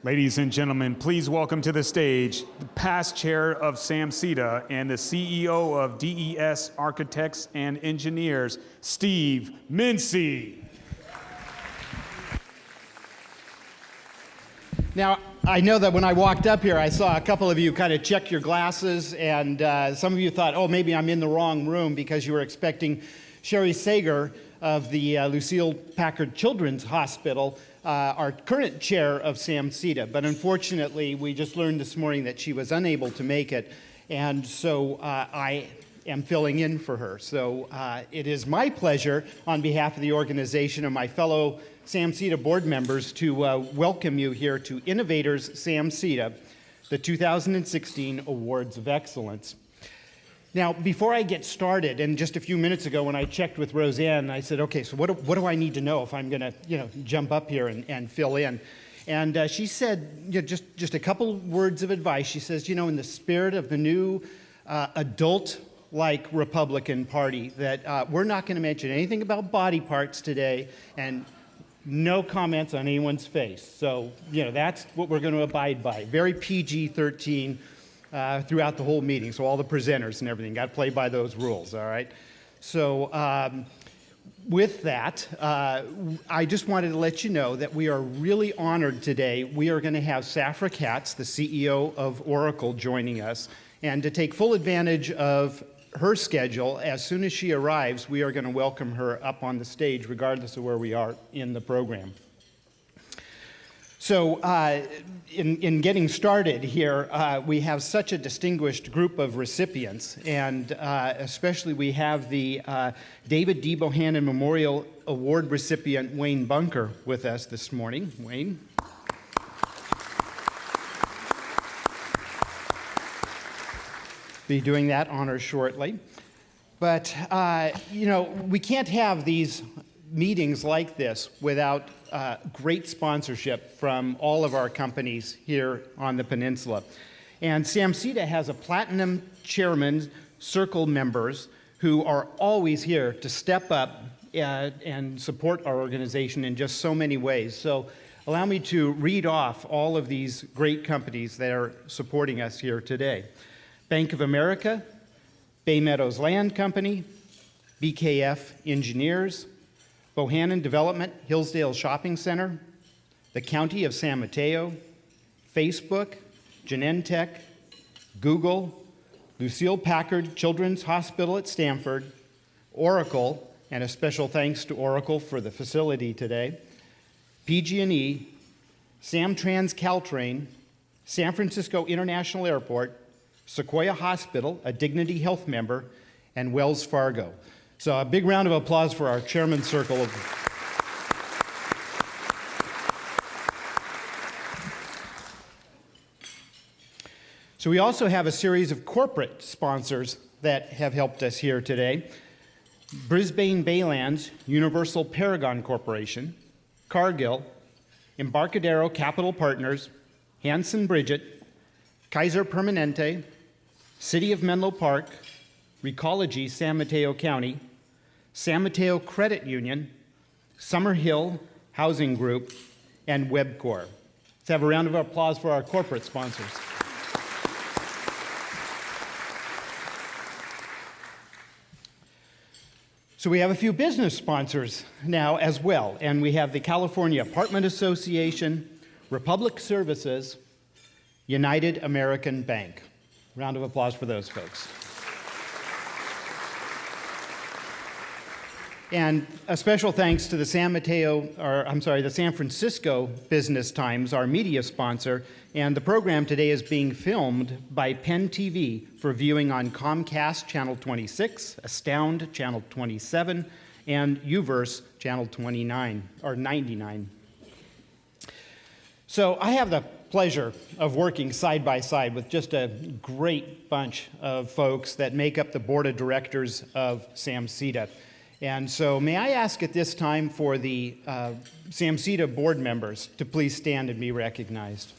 Ladies and gentlemen, please welcome to the stage the past chair of SAMCEDA and the CEO of DES Architects and Engineers, Steve Mincy. Now, I know that when I walked up here, I saw a couple of you kind of check your glasses, and some of you thought, oh, maybe I'm in the wrong room because you were expecting Sherry Sager of the Lucille Packard Children's Hospital, our current chair of SAMCEDA. But unfortunately, we just learned this morning that she was unable to make it, and so I am filling in for her. So it is my pleasure, on behalf of the organization and my fellow SAMCEDA board members, to welcome you here to Innovators SAMCEDA, the 2016 Awards of Excellence. Now, before I get started, and just a few minutes ago when I checked with Roseanne, I said, okay, so what do I need to know if I'm going to, jump up here and fill in? And she said, just a couple words of advice. She says, in the spirit of the new adult-like Republican Party, that we're not going to mention anything about body parts today, and no comments on anyone's face. So, that's what we're going to abide by. Very PG-13 throughout the whole meeting. So all the presenters and everything got to play by those rules, all right? So with that, I just wanted to let you know that we are really honored today. We are going to have Safra Catz, the CEO of Oracle, joining us. And to take full advantage of her schedule, as soon as she arrives, we are going to welcome her up on the stage, regardless of where we are in the program. So in getting started here, we have such a distinguished group of recipients, and especially we have the David D. Bohannon Memorial Award recipient, Wayne Bunker, with us this morning. Wayne. Be doing that honor shortly. But, we can't have these meetings like this without great sponsorship from all of our companies here on the peninsula. And SAMCEDA has a platinum chairman circle members who are always here to step up and support our organization in just so many ways. So allow me to read off all of these great companies that are supporting us here today. Bank of America, Bay Meadows Land Company, BKF Engineers, Bohannon Development, Hillsdale Shopping Center, the County of San Mateo, Facebook, Genentech, Google, Lucille Packard Children's Hospital at Stanford, Oracle, and a special thanks to Oracle for the facility today, PG&E, Samtrans Caltrain, San Francisco International Airport, Sequoia Hospital, a Dignity Health member, and Wells Fargo. So a big round of applause for our Chairman Circle. So we also have a series of corporate sponsors that have helped us here today. Brisbane Baylands Universal Paragon Corporation, Cargill, Embarcadero Capital Partners, Hanson Bridget, Kaiser Permanente, City of Menlo Park, Recology San Mateo County, San Mateo Credit Union, Summerhill Housing Group, and Webcor. Let's have a round of applause for our corporate sponsors. So we have a few business sponsors now as well, and we have the California Apartment Association, Republic Services, United American Bank. Round of applause for those folks. And a special thanks to the San Francisco Business Times, our media sponsor, and the program today is being filmed by Penn TV for viewing on Comcast Channel 26, Astound Channel 27, and Uverse Channel 29, or 99. So I have the pleasure of working side by side with just a great bunch of folks that make up the board of directors of SAMCEDA. And so may I ask at this time for the SAMCEDA board members to please stand and be recognized.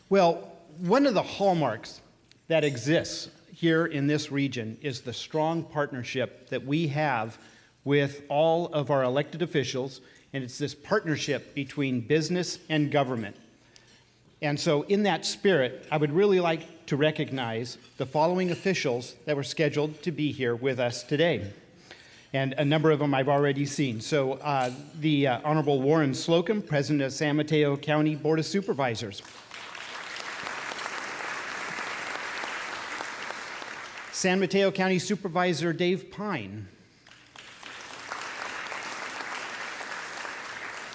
Well, one of the hallmarks that exists here in this region is the strong partnership that we have with all of our elected officials, and it's this partnership between business and government. And so in that spirit, I would really like to recognize the following officials that were scheduled to be here with us today. And a number of them I've already seen. So the Honorable Warren Slocum, President of San Mateo County Board of Supervisors. San Mateo County Supervisor Dave Pine.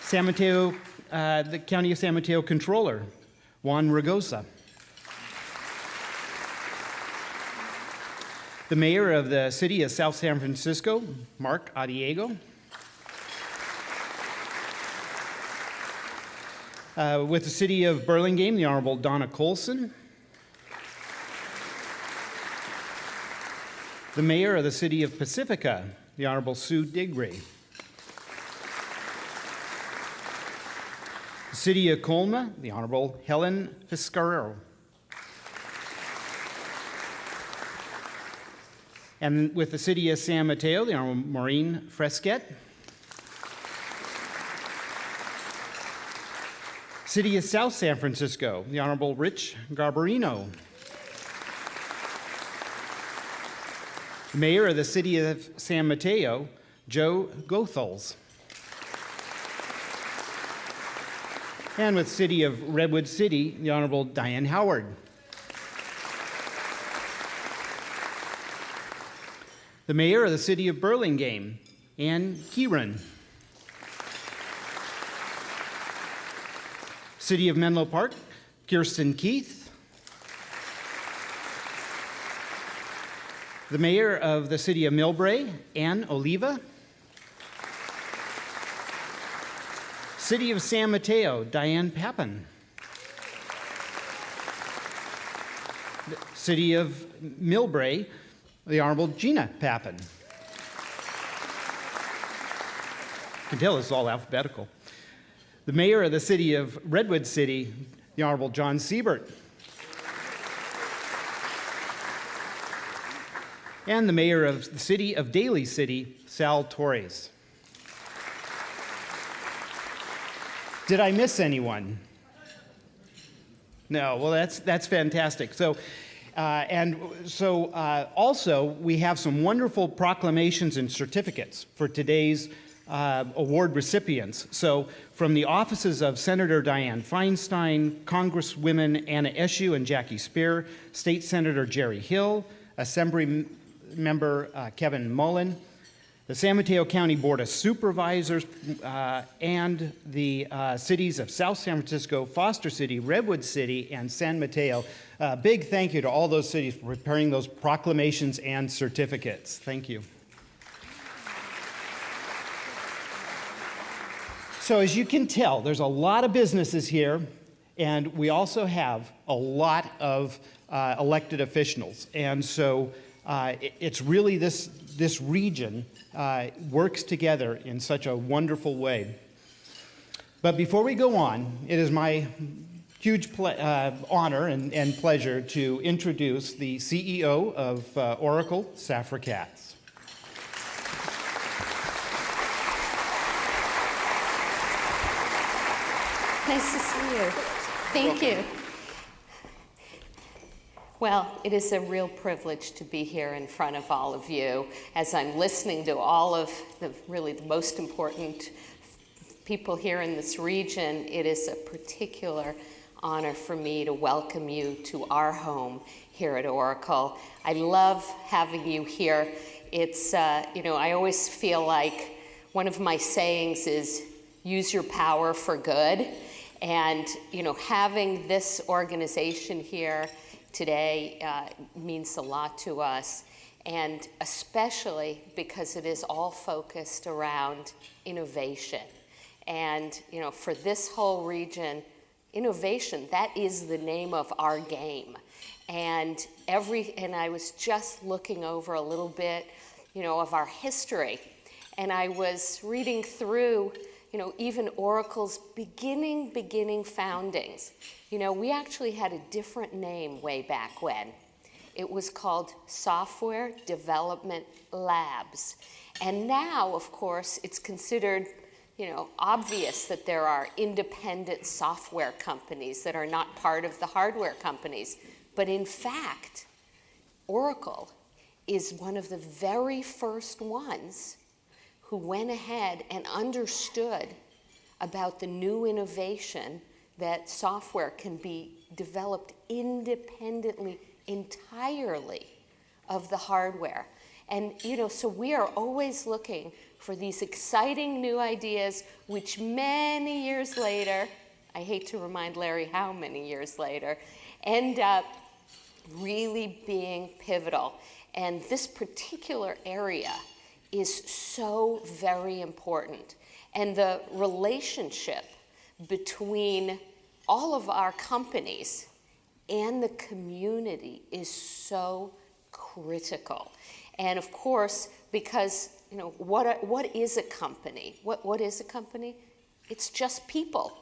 San Mateo, the County of San Mateo Controller, Juan Ragosa. The Mayor of the City of South San Francisco, Mark Adiego. With the City of Burlingame, the Honorable Donna Colson. The Mayor of the City of Pacifica, the Honorable Sue Digray. The City of Colma, the Honorable Helen Fiscarero. And with the City of San Mateo, the Honorable Maureen Fresquet. City of South San Francisco, the Honorable Rich Garbarino. The Mayor of the City of San Mateo, Joe Goethals. And with City of Redwood City, the Honorable Diane Howard. The Mayor of the City of Burlingame, Ann Kieran. City of Menlo Park, Kirsten Keith. The Mayor of the City of Millbrae, Ann Oliva. City of San Mateo, Diane Papin. The City of Millbrae, the Honorable Gina Papin. You can tell this is all alphabetical. The Mayor of the City of Redwood City, the Honorable John Siebert. And the Mayor of the City of Daly City, Sal Torres. Did I miss anyone? No, well, that's fantastic. So, also, we have some wonderful proclamations and certificates for today's award recipients. So, from the offices of Senator Dianne Feinstein, Congresswomen Anna Eshoo and Jackie Spear, State Senator Jerry Hill, Assembly Member Kevin Mullen, the San Mateo County Board of Supervisors, and the cities of South San Francisco, Foster City, Redwood City, and San Mateo. Big thank you to all those cities for preparing those proclamations and certificates. Thank you. So as you can tell, there's a lot of businesses here, and we also have a lot of elected officials. And so it's really this region works together in such a wonderful way. But before we go on, it is my huge honor and pleasure to introduce the CEO of Oracle, Safra Catz. Nice to see you. Thank you. Well, it is a real privilege to be here in front of all of you as I'm listening to all of the most important people here in this region. It is a particular honor for me to welcome you to our home here at Oracle. I love having you here. It's, I always feel like one of my sayings is use your power for good. And, having this organization here today means a lot to us, and especially because it is all focused around innovation. And, for this whole region, innovation, that is the name of our game. And I was just looking over a little bit, of our history, and I was reading through even Oracle's beginning foundings. We actually had a different name way back when. it was called Software Development Labs. And now, of course, it's considered obvious that there are independent software companies that are not part of the hardware companies. But in fact, Oracle is one of the very first ones who went ahead and understood about the new innovation that software can be developed independently, entirely of the hardware. And so we are always looking for these exciting new ideas, which many years later, I hate to remind Larry how many years later, end up really being pivotal. And this particular area is so very important. And the relationship between all of our companies and the community is so critical. And of course, because what is a company? What is a company? It's just people.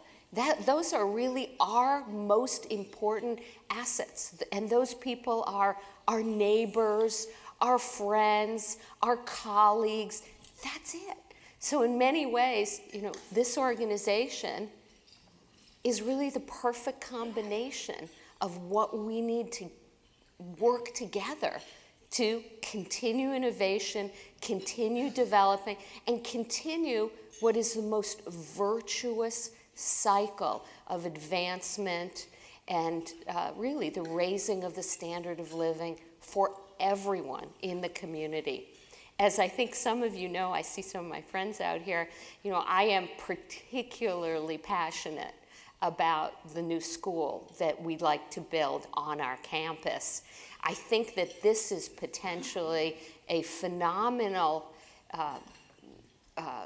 Those are really our most important assets. And those people are our neighbors, our friends, our colleagues. That's it. So in many ways, this organization is really the perfect combination of what we need to work together to continue innovation, continue developing, and continue what is the most virtuous cycle of advancement and really the raising of the standard of living for everyone in the community. As I think some of you know, I see some of my friends out here, I am particularly passionate about the new school that we'd like to build on our campus. I think that this is potentially a phenomenal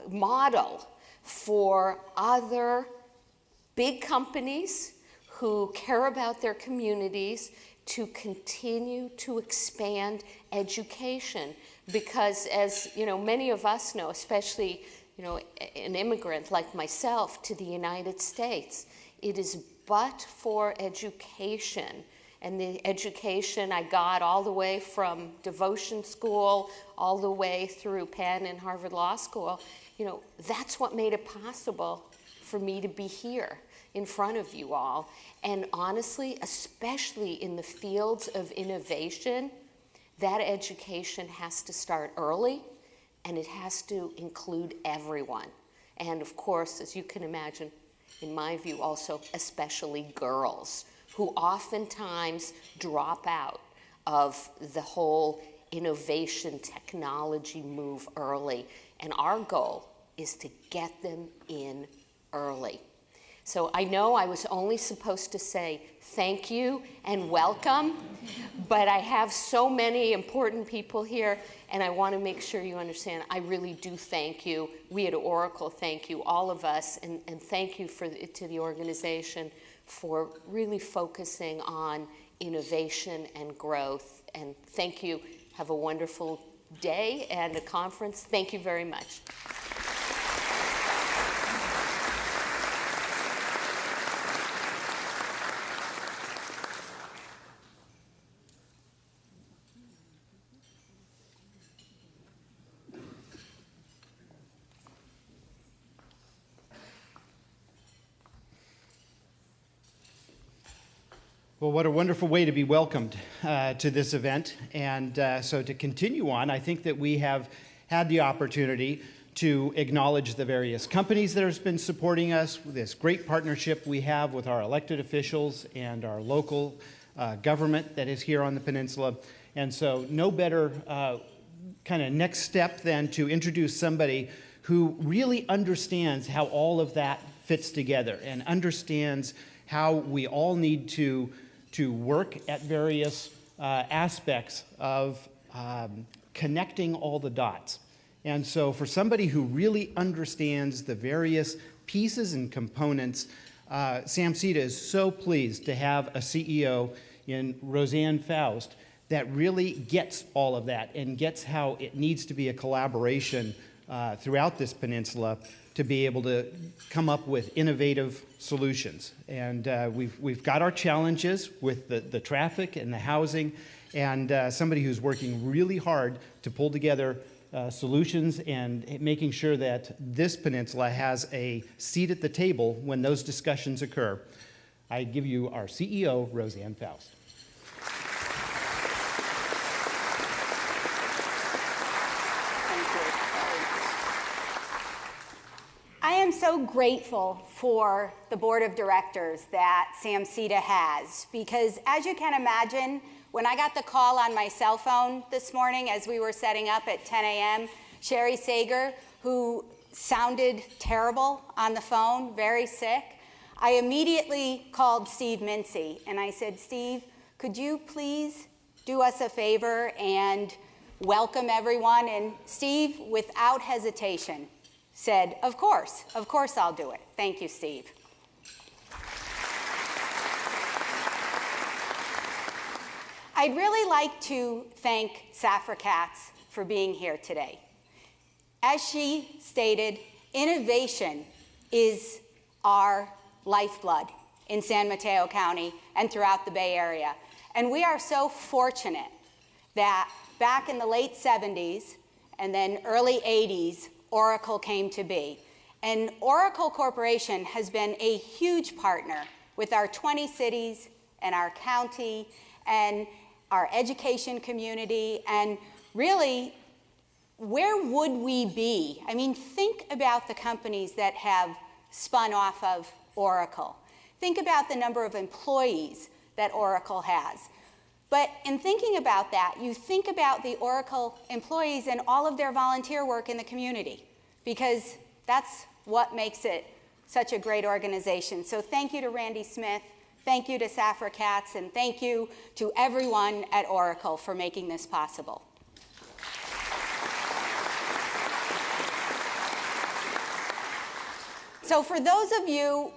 model for other big companies who care about their communities to continue to expand education. Because as many of us know, especially an immigrant like myself to the United States, it is but for education. And the education I got all the way from devotion school, all the way through Penn and Harvard Law School, that's what made it possible for me to be here in front of you all. And honestly, especially in the fields of innovation, that education has to start early, and it has to include everyone. And of course, as you can imagine, in my view also, especially girls, who oftentimes drop out of the whole innovation technology move early. And our goal is to get them in early. So I know I was only supposed to say thank you and welcome, but I have so many important people here, and I want to make sure you understand I really do thank you. We at Oracle thank you, all of us, and thank you to the organization for really focusing on innovation and growth. And thank you. Have a wonderful day and a conference. Thank you very much. Well, what a wonderful way to be welcomed to this event. And so to continue on, I think that we have had the opportunity to acknowledge the various companies that have been supporting us, this great partnership we have with our elected officials and our local government that is here on the peninsula. And so no better kind of next step than to introduce somebody who really understands how all of that fits together and understands how we all need to work at various aspects of connecting all the dots. And so for somebody who really understands the various pieces and components, SAMCEDA is so pleased to have a CEO in Roseanne Faust that really gets all of that and gets how it needs to be a collaboration throughout this peninsula to be able to come up with innovative solutions. And we've got our challenges with the traffic and the housing, and somebody who's working really hard to pull together solutions and making sure that this peninsula has a seat at the table when those discussions occur. I give you our CEO, Roseanne Faust. I am so grateful for the board of directors that SAMCEDA has, because as you can imagine, when I got the call on my cell phone this morning as we were setting up at 10 a.m., Sherry Sager, who sounded terrible on the phone, very sick, I immediately called Steve Mincy and I said, Steve, could you please do us a favor and welcome everyone? And Steve, without hesitation, said, of course I'll do it. Thank you, Steve. I'd really like to thank Safra Catz for being here today. As she stated, innovation is our lifeblood in San Mateo County and throughout the Bay Area. And we are so fortunate that back in the late 70s and then early 80s, Oracle came to be. And Oracle Corporation has been a huge partner with our 20 cities and our county and our education community, and really, where would we be? I mean, think about the companies that have spun off of Oracle. Think about the number of employees that Oracle has. But in thinking about that, you think about the Oracle employees and all of their volunteer work in the community, because that's what makes it such a great organization. So thank you to Randy Smith, thank you to Safra Catz, and thank you to everyone at Oracle for making this possible. So for those of you,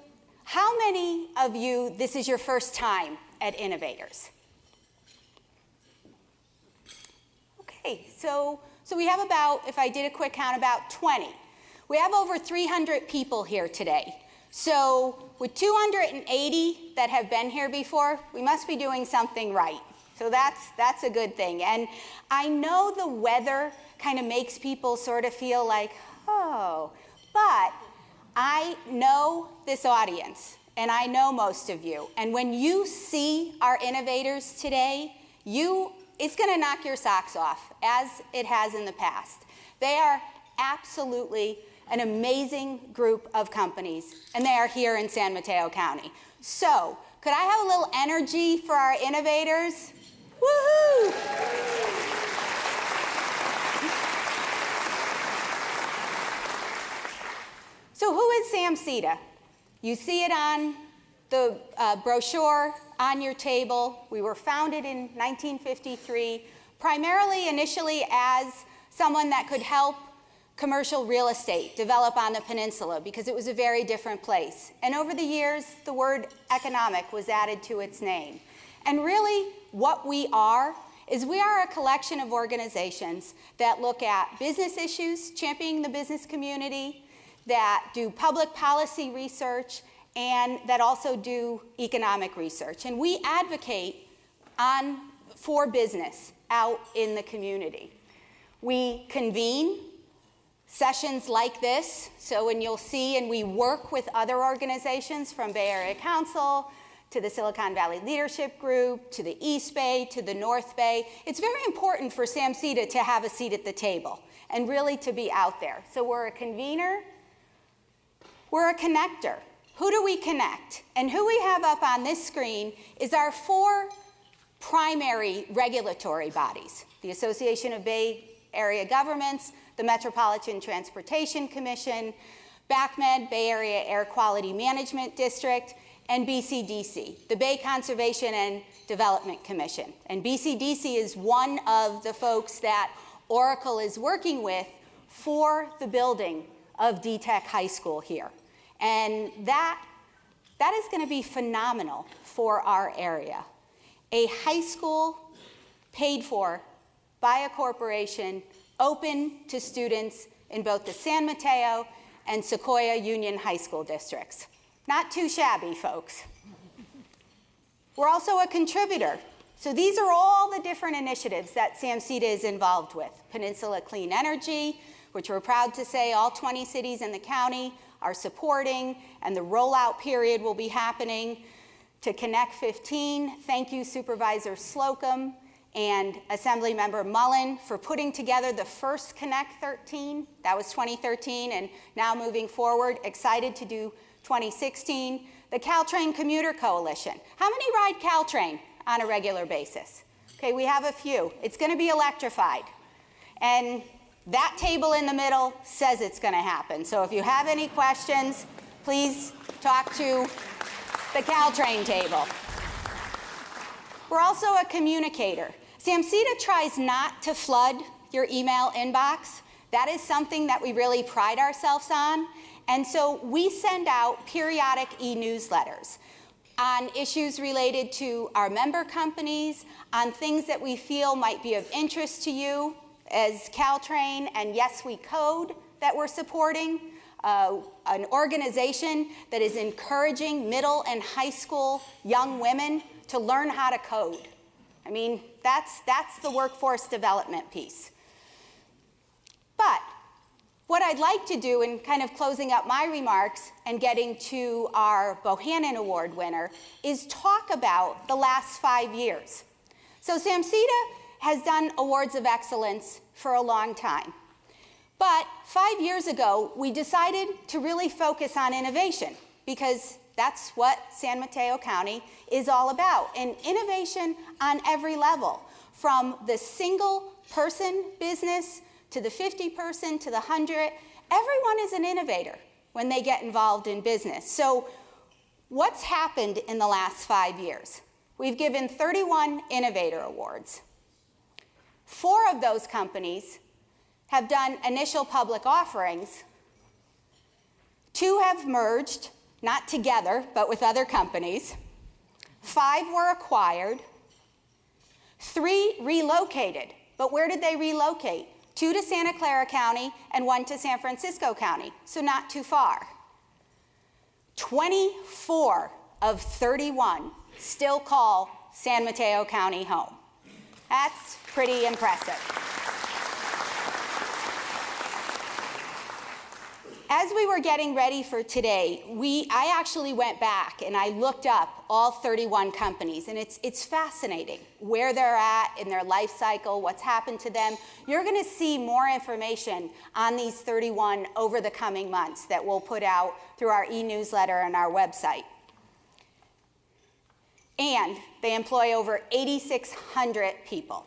how many of you, this is your first time at Innovators? Okay, so we have about, if I did a quick count, about 20. We have over 300 people here today. So with 280 that have been here before, we must be doing something right. So that's a good thing. And I know the weather kind of makes people sort of feel like, oh, but I know this audience, and I know most of you. And when you see our innovators today, it's going to knock your socks off, as it has in the past. They are absolutely an amazing group of companies, and they are here in San Mateo County. So, could I have a little energy for our innovators? Woohoo! So who is SAMCEDA? You see it on the brochure on your table. We were founded in 1953, primarily initially as someone that could help commercial real estate develop on the peninsula because it was a very different place. And over the years, the word economic was added to its name. And really, what we are is we are a collection of organizations that look at business issues, championing the business community, that do public policy research, and that also do economic research. And we advocate for business out in the community. We convene sessions like this, so when you'll see, and we work with other organizations from Bay Area Council to the Silicon Valley Leadership Group, to the East Bay, to the North Bay. It's very important for SAMCEDA to have a seat at the table and really to be out there. So we're a convener, we're a connector. Who do we connect? And who we have up on this screen is our 4 primary regulatory bodies: the Association of Bay Area Governments, the Metropolitan Transportation Commission, BACMed, Bay Area Air Quality Management District, and BCDC, the Bay Conservation and Development Commission. And BCDC is one of the folks that Oracle is working with for the building of DTech High School here. And that is going to be phenomenal for our area. A high school paid for by a corporation, open to students in both the San Mateo and Sequoia Union High School districts. Not too shabby, folks. We're also a contributor So these are all the different initiatives that SAMCEDA is involved with. Peninsula Clean Energy, which we're proud to say all 20 cities in the county are supporting, and the rollout period will be happening to Connect 15. Thank you, Supervisor Slocum and Assemblymember Mullen, for putting together the first Connect 13. That was 2013, and now moving forward, excited to do 2016. The Caltrain Commuter Coalition. How many ride Caltrain on a regular basis? Okay, we have a few. It's going to be electrified. And that table in the middle says it's going to happen. So if you have any questions, please talk to the Caltrain table. We're also a communicator. SAMCEDA tries not to flood your email inbox. That is something that we really pride ourselves on. And so we send out periodic e-newsletters on issues related to our member companies, on things that we feel might be of interest to you as Caltrain and Yes We Code that we're supporting, an organization that is encouraging middle and high school young women to learn how to code. I mean, that's the workforce development piece. But what I'd like to do in kind of closing up my remarks and getting to our Bohannon Award winner is talk about the last 5 years. So SAMCEDA has done Awards of Excellence for a long time. But 5 years ago, we decided to really focus on innovation because that's what San Mateo County is all about, and innovation on every level, from the single person business to the 50-person to the 100. Everyone is an innovator when they get involved in business. So what's happened in the last 5 years? We've given 31 Innovator Awards. 4 of those companies have done initial public offerings. 2 have merged, not together, but with other companies. 5 were acquired. 3 relocated. But where did they relocate? 2 to Santa Clara County and 1 to San Francisco County, so not too far. 24 of 31 still call San Mateo County home. That's pretty impressive. As we were getting ready for today, I actually went back and I looked up all 31 companies, and it's fascinating where they're at in their life cycle, what's happened to them. You're going to see more information on these 31 over the coming months that we'll put out through our e-newsletter and our website. And they employ over 8,600 people.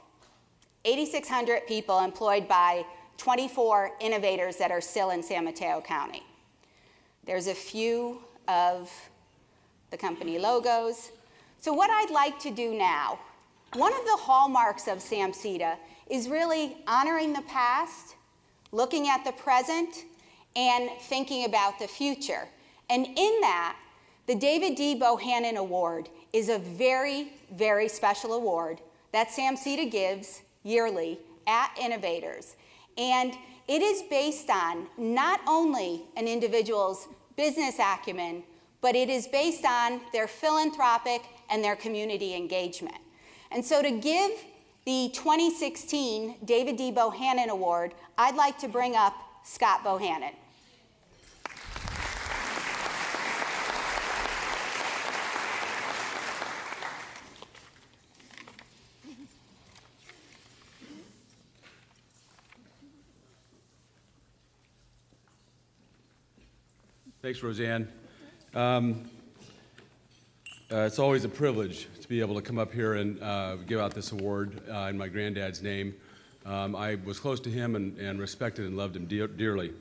8,600 people employed by 24 innovators that are still in San Mateo County. There's a few of the company logos. So what I'd like to do now, one of the hallmarks of SAMCEDA is really honoring the past, looking at the present, and thinking about the future. And in that, the David D. Bohannon Award is a very, very special award that SAMCEDA gives yearly at Innovators. And it is based on not only an individual's business acumen, but it is based on their philanthropic and their community engagement. And so to give the 2016 David D. Bohannon Award, I'd like to bring up Scott Bohannon. Thanks, Roseanne. It's always a privilege to be able to come up here and give out this award in my granddad's name. I was close to him and respected and loved him dearly.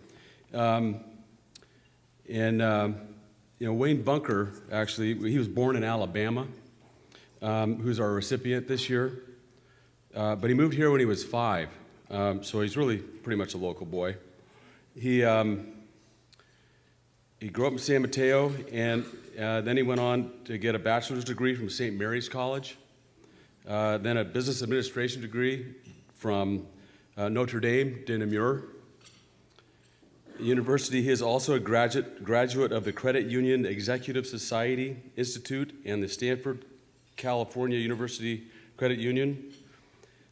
Wayne Bunker, actually, he was born in Alabama, who's our recipient this year. But he moved here when he was 5, so he's really pretty much a local boy. He grew up in San Mateo, and then he went on to get a bachelor's degree from St. Mary's College, then a business administration degree from Notre Dame de Namur. University, he is also a graduate of the Credit Union Executive Society Institute and the Stanford, California University Credit Union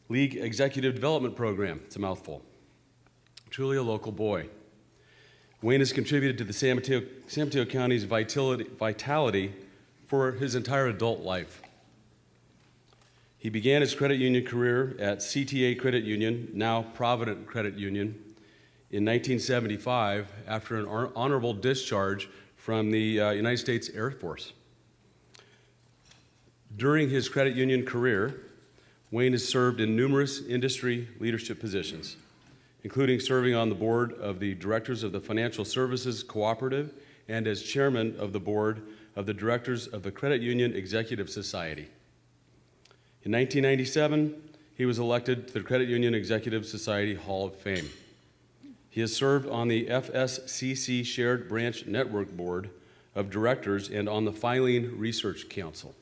League Executive Development Program. It's a mouthful. Truly a local boy. Wayne has contributed to the San Mateo County's vitality for his entire adult life. He began his credit union career at CTA Credit Union, now Provident Credit Union, in 1975 after an honorable discharge from the United States Air Force. During his credit union career, Wayne has served in numerous industry leadership positions, including serving on the board of the Directors of the Financial Services Cooperative and as chairman of the board of the Directors of the Credit Union Executive Society. In 1997, he was elected to the Credit Union Executive Society Hall of Fame. He has served on the FSCC Shared Branch Network Board of Directors and on the Filing Research Council.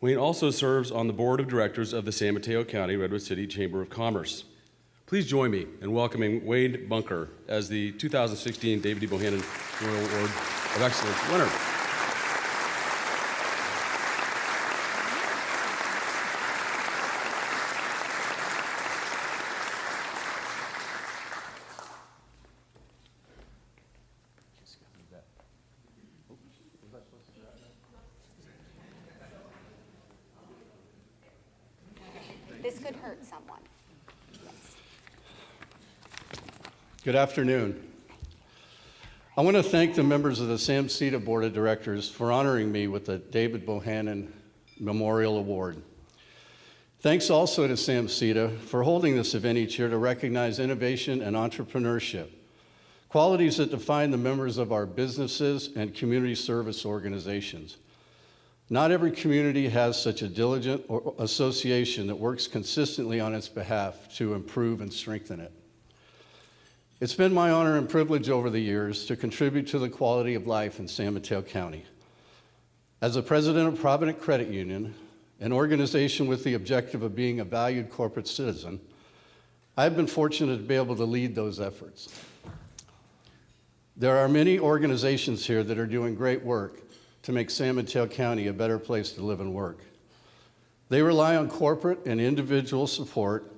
Wayne also serves on the board of directors of the San Mateo County Redwood City Chamber of Commerce. Please join me in welcoming Wade Bunker as the 2016 David D. Bohannon Memorial Award of Excellence winner. This could hurt someone. Yes. Good afternoon. I want to thank the members of the SAMCEDA Board of Directors for honoring me with the David Bohannon Memorial Award. Thanks also to SAMCEDA for holding this event each year to recognize innovation and entrepreneurship, qualities that define the members of our businesses and community service organizations. Not every community has such a diligent association that works consistently on its behalf to improve and strengthen it. It's been my honor and privilege over the years to contribute to the quality of life in San Mateo County. As the president of Provident Credit Union, an organization with the objective of being a valued corporate citizen, I've been fortunate to be able to lead those efforts. There are many organizations here that are doing great work to make San Mateo County a better place to live and work. They rely on corporate and individual support,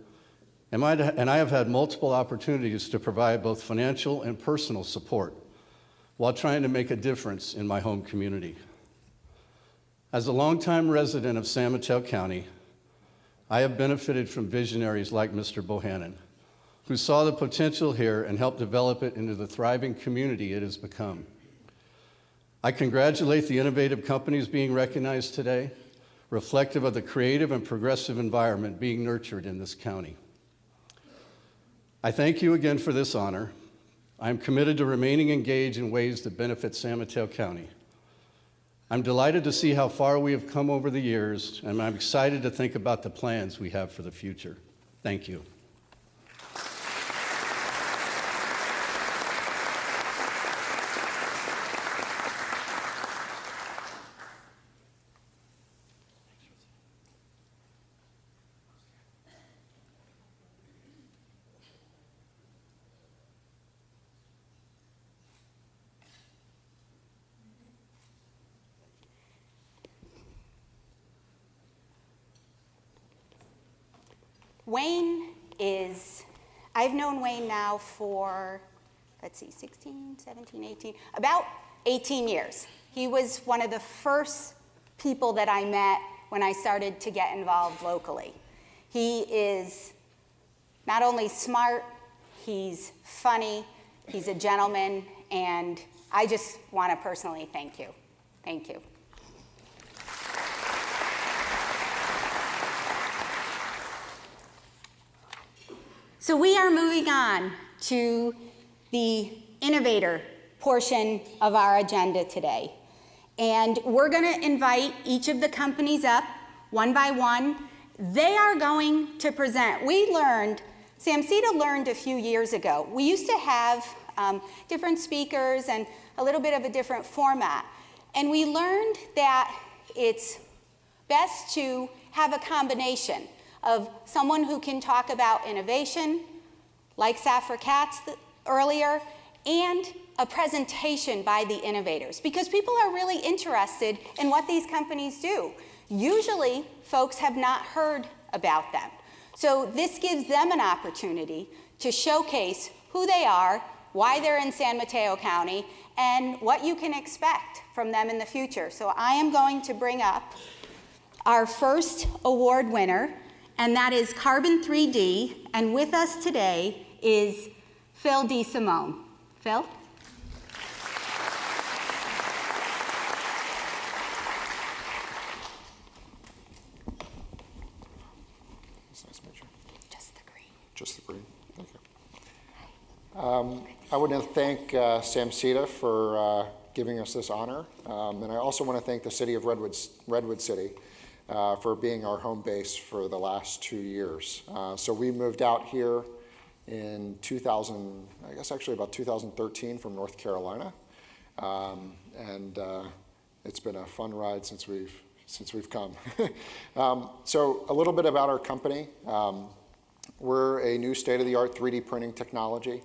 and I have had multiple opportunities to provide both financial and personal support while trying to make a difference in my home community. As a longtime resident of San Mateo County, I have benefited from visionaries like Mr. Bohannon, who saw the potential here and helped develop it into the thriving community it has become. I congratulate the innovative companies being recognized today, reflective of the creative and progressive environment being nurtured in this county. I thank you again for this honor. I am committed to remaining engaged in ways that benefit San Mateo County. I'm delighted to see how far we have come over the years, and I'm excited to think about the plans we have for the future. Thank you. Wayne is, I've known Wayne now for, 16, 17, 18, about 18 years. He was one of the first people that I met when I started to get involved locally. He is not only smart, he's funny, he's a gentleman, and I just want to personally thank you. Thank you. So we are moving on to the innovator portion of our agenda today. And we're going to invite each of the companies up one by one. They are going to present. SAMCEDA learned a few years ago. We used to have different speakers and a little bit of a different format. And we learned that it's best to have a combination of someone who can talk about innovation, like Safra Catz earlier, and a presentation by the innovators, because people are really interested in what these companies do. Usually, folks have not heard about them. So this gives them an opportunity to showcase who they are, why they're in San Mateo County, and what you can expect from them in the future. So I am going to bring up our first award winner, and that is Carbon 3D, and with us today is Phil DeSimone. Phil? Just the green. Thank you. I want to thank SAMCEDA for giving us this honor, and I also want to thank the city of Redwood City for being our home base for the last 2 years. So we moved out here in 2000, I guess actually about 2013 from North Carolina, and it's been a fun ride since we've come. So a little bit about our company. We're a new state-of-the-art 3D printing technology.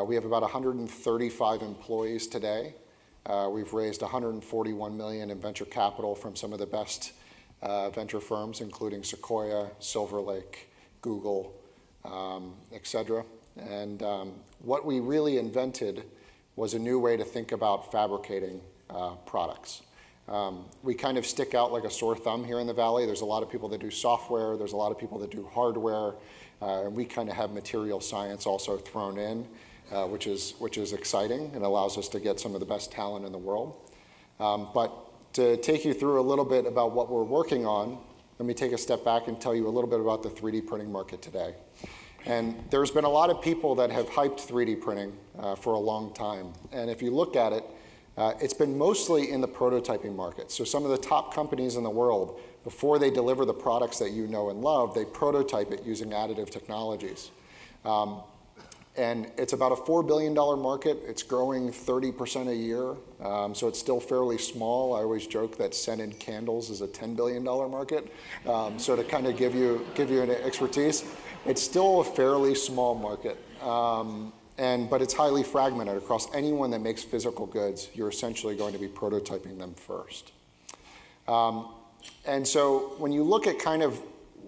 We have about 135 employees today. We've raised $141 million in venture capital from some of the best venture firms, including Sequoia, Silver Lake, Google, et cetera. And what we really invented was a new way to think about fabricating products. We kind of stick out like a sore thumb here in the Valley. There's a lot of people that do software. There's a lot of people that do hardware. And we kind of have material science also thrown in, which is exciting and allows us to get some of the best talent in the world. But to take you through a little bit about what we're working on, let me take a step back and tell you a little bit about the 3D printing market today. And there's been a lot of people that have hyped 3D printing for a long time. And if you look at it, it's been mostly in the prototyping market. So some of the top companies in the world, before they deliver the products that you know and love, they prototype it using additive technologies. And it's about a $4 billion market. It's growing 30% a year, so it's still fairly small. I always joke that scented candles is a $10 billion market. So to kind of give you an expertise, it's still a fairly small market. But it's highly fragmented. Across anyone that makes physical goods, you're essentially going to be prototyping them first. And so when you look at kind of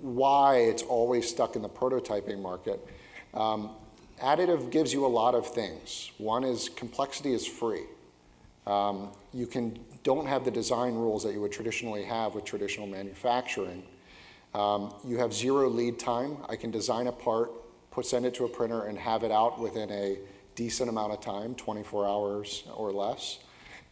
why it's always stuck in the prototyping market, additive gives you a lot of things. One is complexity is free. You don't have the design rules that you would traditionally have with traditional manufacturing. You have zero lead time. I can design a part, send it to a printer, and have it out within a decent amount of time, 24 hours or less.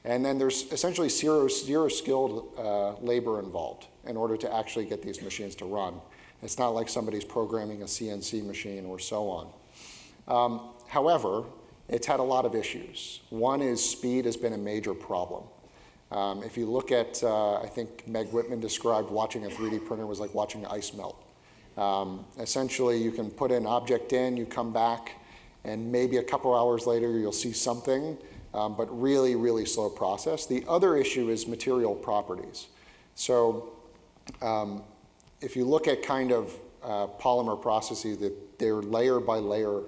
And then there's essentially zero skilled labor involved in order to actually get these machines to run. It's not like somebody's programming a CNC machine or so on. However, it's had a lot of issues. One is speed has been a major problem. If you look at, I think Meg Whitman described watching a 3D printer was like watching ice melt. Essentially, you can put an object in, you come back, and maybe a couple hours later you'll see something, but really, really slow process. The other issue is material properties. So if you look at kind of polymer processes, that they're layer by layer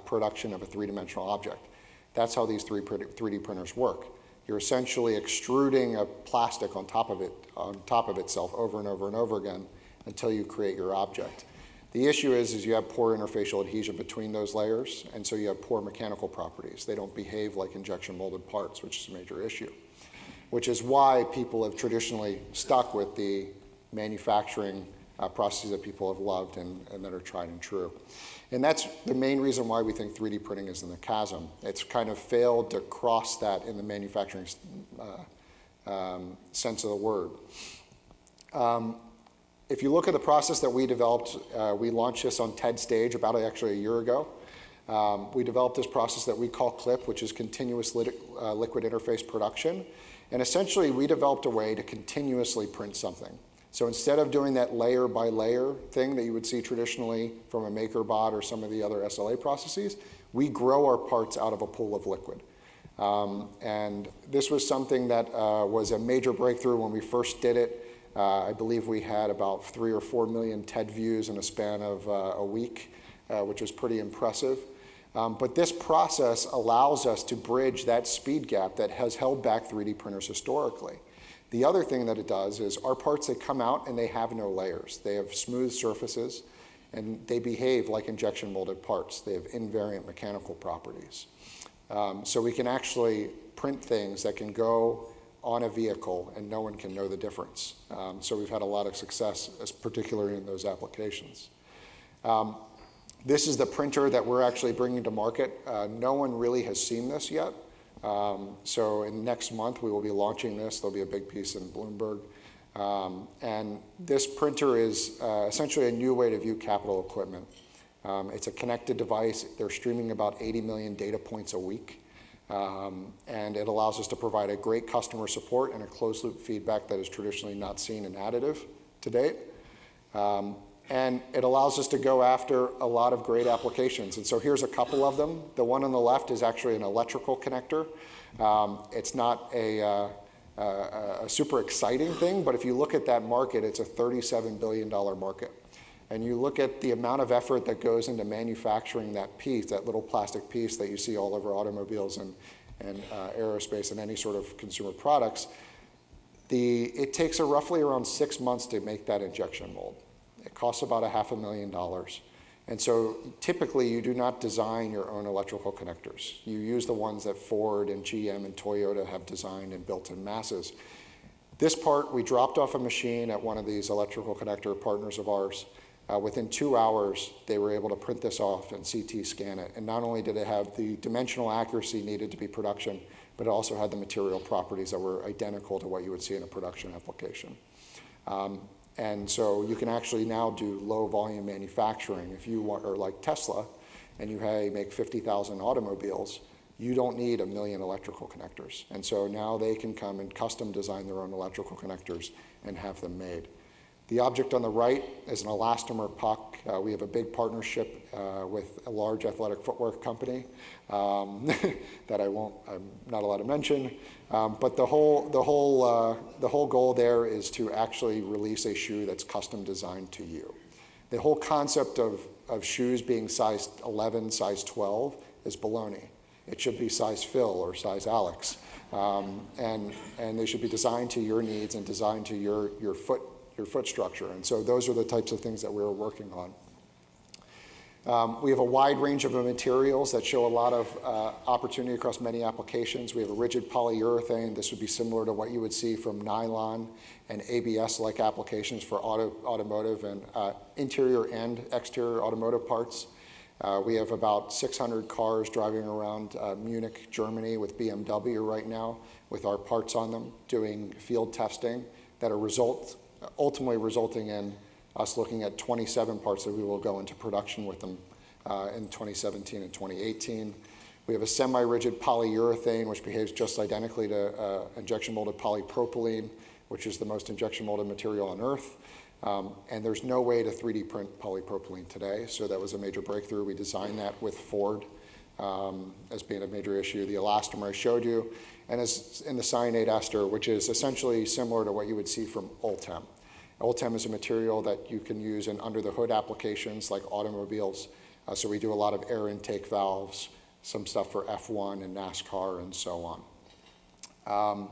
production of a three-dimensional object. That's how these 3D printers work. You're essentially extruding a plastic on top of itself over and over and over again until you create your object. The issue is you have poor interfacial adhesion between those layers, and so you have poor mechanical properties. They don't behave like injection molded parts, which is a major issue, which is why people have traditionally stuck with the manufacturing processes that people have loved and that are tried and true. And that's the main reason why we think 3D printing is in the chasm. It's kind of failed to cross that in the manufacturing sense of the word. If you look at the process that we developed, we launched this on TED stage about actually a year ago. We developed this process that we call CLIP, which is continuous liquid interface production. And essentially, we developed a way to continuously print something. So instead of doing that layer by layer thing that you would see traditionally from a MakerBot or some of the other SLA processes, we grow our parts out of a pool of liquid. And this was something that was a major breakthrough when we first did it. I believe we had about 3 or 4 million TED views in a span of a week, which was pretty impressive. But this process allows us to bridge that speed gap that has held back 3D printers historically. The other thing that it does is our parts, they come out and they have no layers. They have smooth surfaces, and they behave like injection molded parts. They have invariant mechanical properties. So we can actually print things that can go on a vehicle and no one can know the difference. So we've had a lot of success, particularly in those applications. This is the printer that we're actually bringing to market. No one really has seen this yet. So in next month, we will be launching this. There'll be a big piece in Bloomberg. And this printer is essentially a new way to view capital equipment. It's a connected device. They're streaming about 80 million data points a week. And it allows us to provide a great customer support and a closed loop feedback that is traditionally not seen in additive to date. And it allows us to go after a lot of great applications. And so here's a couple of them. The one on the left is actually an electrical connector. It's not a super exciting thing, but if you look at that market, it's a $37 billion market. And you look at the amount of effort that goes into manufacturing that piece, that little plastic piece that you see all over automobiles and aerospace and any sort of consumer products, it takes roughly around 6 months to make that injection mold. It costs about $500,000. And so typically you do not design your own electrical connectors. You use the ones that Ford and GM and Toyota have designed and built in masses. This part, we dropped off a machine at one of these electrical connector partners of ours. Within 2 hours, they were able to print this off and CT scan it. And not only did it have the dimensional accuracy needed to be production, but it also had the material properties that were identical to what you would see in a production application. And so you can actually now do low volume manufacturing. If you want, or like Tesla, and you make 50,000 automobiles, you don't need 1 million electrical connectors. And so now they can come and custom design their own electrical connectors and have them made. The object on the right is an elastomer puck. We have a big partnership with a large athletic footwear company that I'm not allowed to mention. But the whole goal there is to actually release a shoe that's custom designed to you. The whole concept of shoes being size 11, size 12 is baloney. It should be size Phil or size Alex. And they should be designed to your needs and designed to your foot structure. And so those are the types of things that we're working on. We have a wide range of materials that show a lot of opportunity across many applications. We have a rigid polyurethane. This would be similar to what you would see from nylon and ABS-like applications for automotive and interior and exterior automotive parts. We have about 600 cars driving around Munich, Germany with BMW right now with our parts on them, doing field testing that are ultimately resulting in us looking at 27 parts that we will go into production with them in 2017 and 2018. We have a semi-rigid polyurethane, which behaves just identically to injection molded polypropylene, which is the most injection molded material on Earth. And there's no way to 3D print polypropylene today, so that was a major breakthrough. We designed that with Ford as being a major issue. The elastomer I showed you, and is in the cyanate ester, which is essentially similar to what you would see from Ultem. Ultem is a material that you can use in under the hood applications like automobiles. So we do a lot of air intake valves, some stuff for F1 and NASCAR and so on.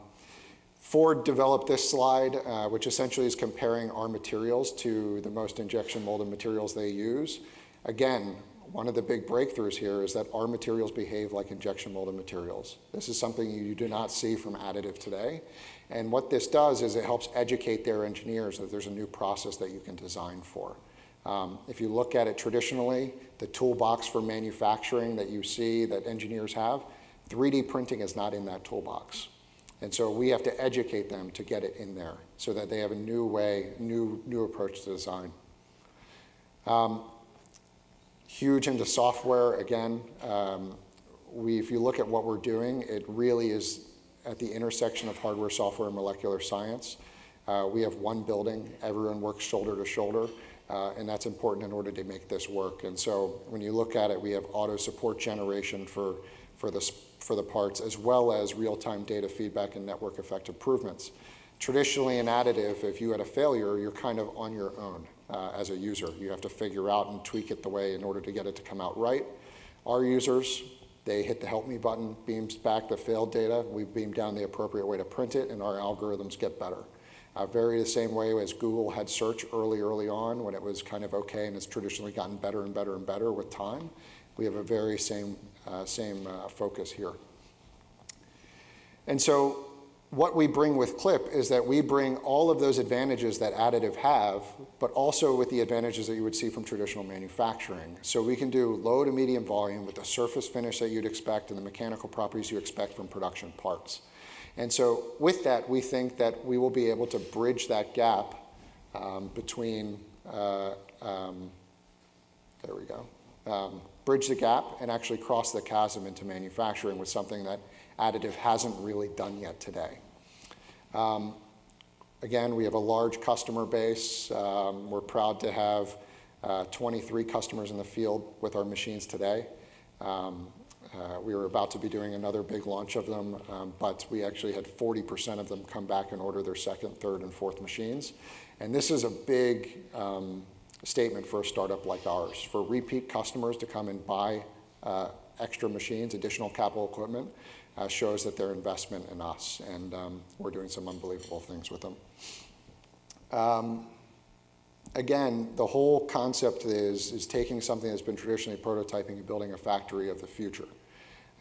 Ford developed this slide, which essentially is comparing our materials to the most injection molded materials they use. Again, one of the big breakthroughs here is that our materials behave like injection molded materials. This is something you do not see from additive today. And what this does is it helps educate their engineers that there's a new process that you can design for. If you look at it traditionally, the toolbox for manufacturing that you see that engineers have, 3D printing is not in that toolbox. And so we have to educate them to get it in there so that they have a new way, new approach to design. Huge into software, again. If you look at what we're doing, it really is at the intersection of hardware, software, and molecular science. We have one building, everyone works shoulder to shoulder, and that's important in order to make this work. And so when you look at it, we have auto support generation for the parts, as well as real-time data feedback and network effect improvements. Traditionally in additive, if you had a failure, you're kind of on your own as a user. You have to figure out and tweak it the way in order to get it to come out right. Our users They hit the help me button, beams back the failed data, we beam down the appropriate way to print it, and our algorithms get better. Very the same way as Google had search early on when it was kind of okay, and it's traditionally gotten better and better and better with time. We have a very same focus here. And so what we bring with CLIP is that we bring all of those advantages that additive have, but also with the advantages that you would see from traditional manufacturing. So we can do low to medium volume with the surface finish that you'd expect and the mechanical properties you expect from production parts. And so with that, we think that we will be able to bridge that gap between, bridge the gap and actually cross the chasm into manufacturing with something that additive hasn't really done yet today. Again, we have a large customer base. We're proud to have 23 customers in the field with our machines today. We were about to be doing another big launch of them, but we actually had 40% of them come back and order their second, third, and fourth machines. And this is a big statement for a startup like ours. For repeat customers to come and buy extra machines, additional capital equipment, shows that their investment in us, and we're doing some unbelievable things with them. Again, the whole concept is taking something that's been traditionally prototyping and building a factory of the future.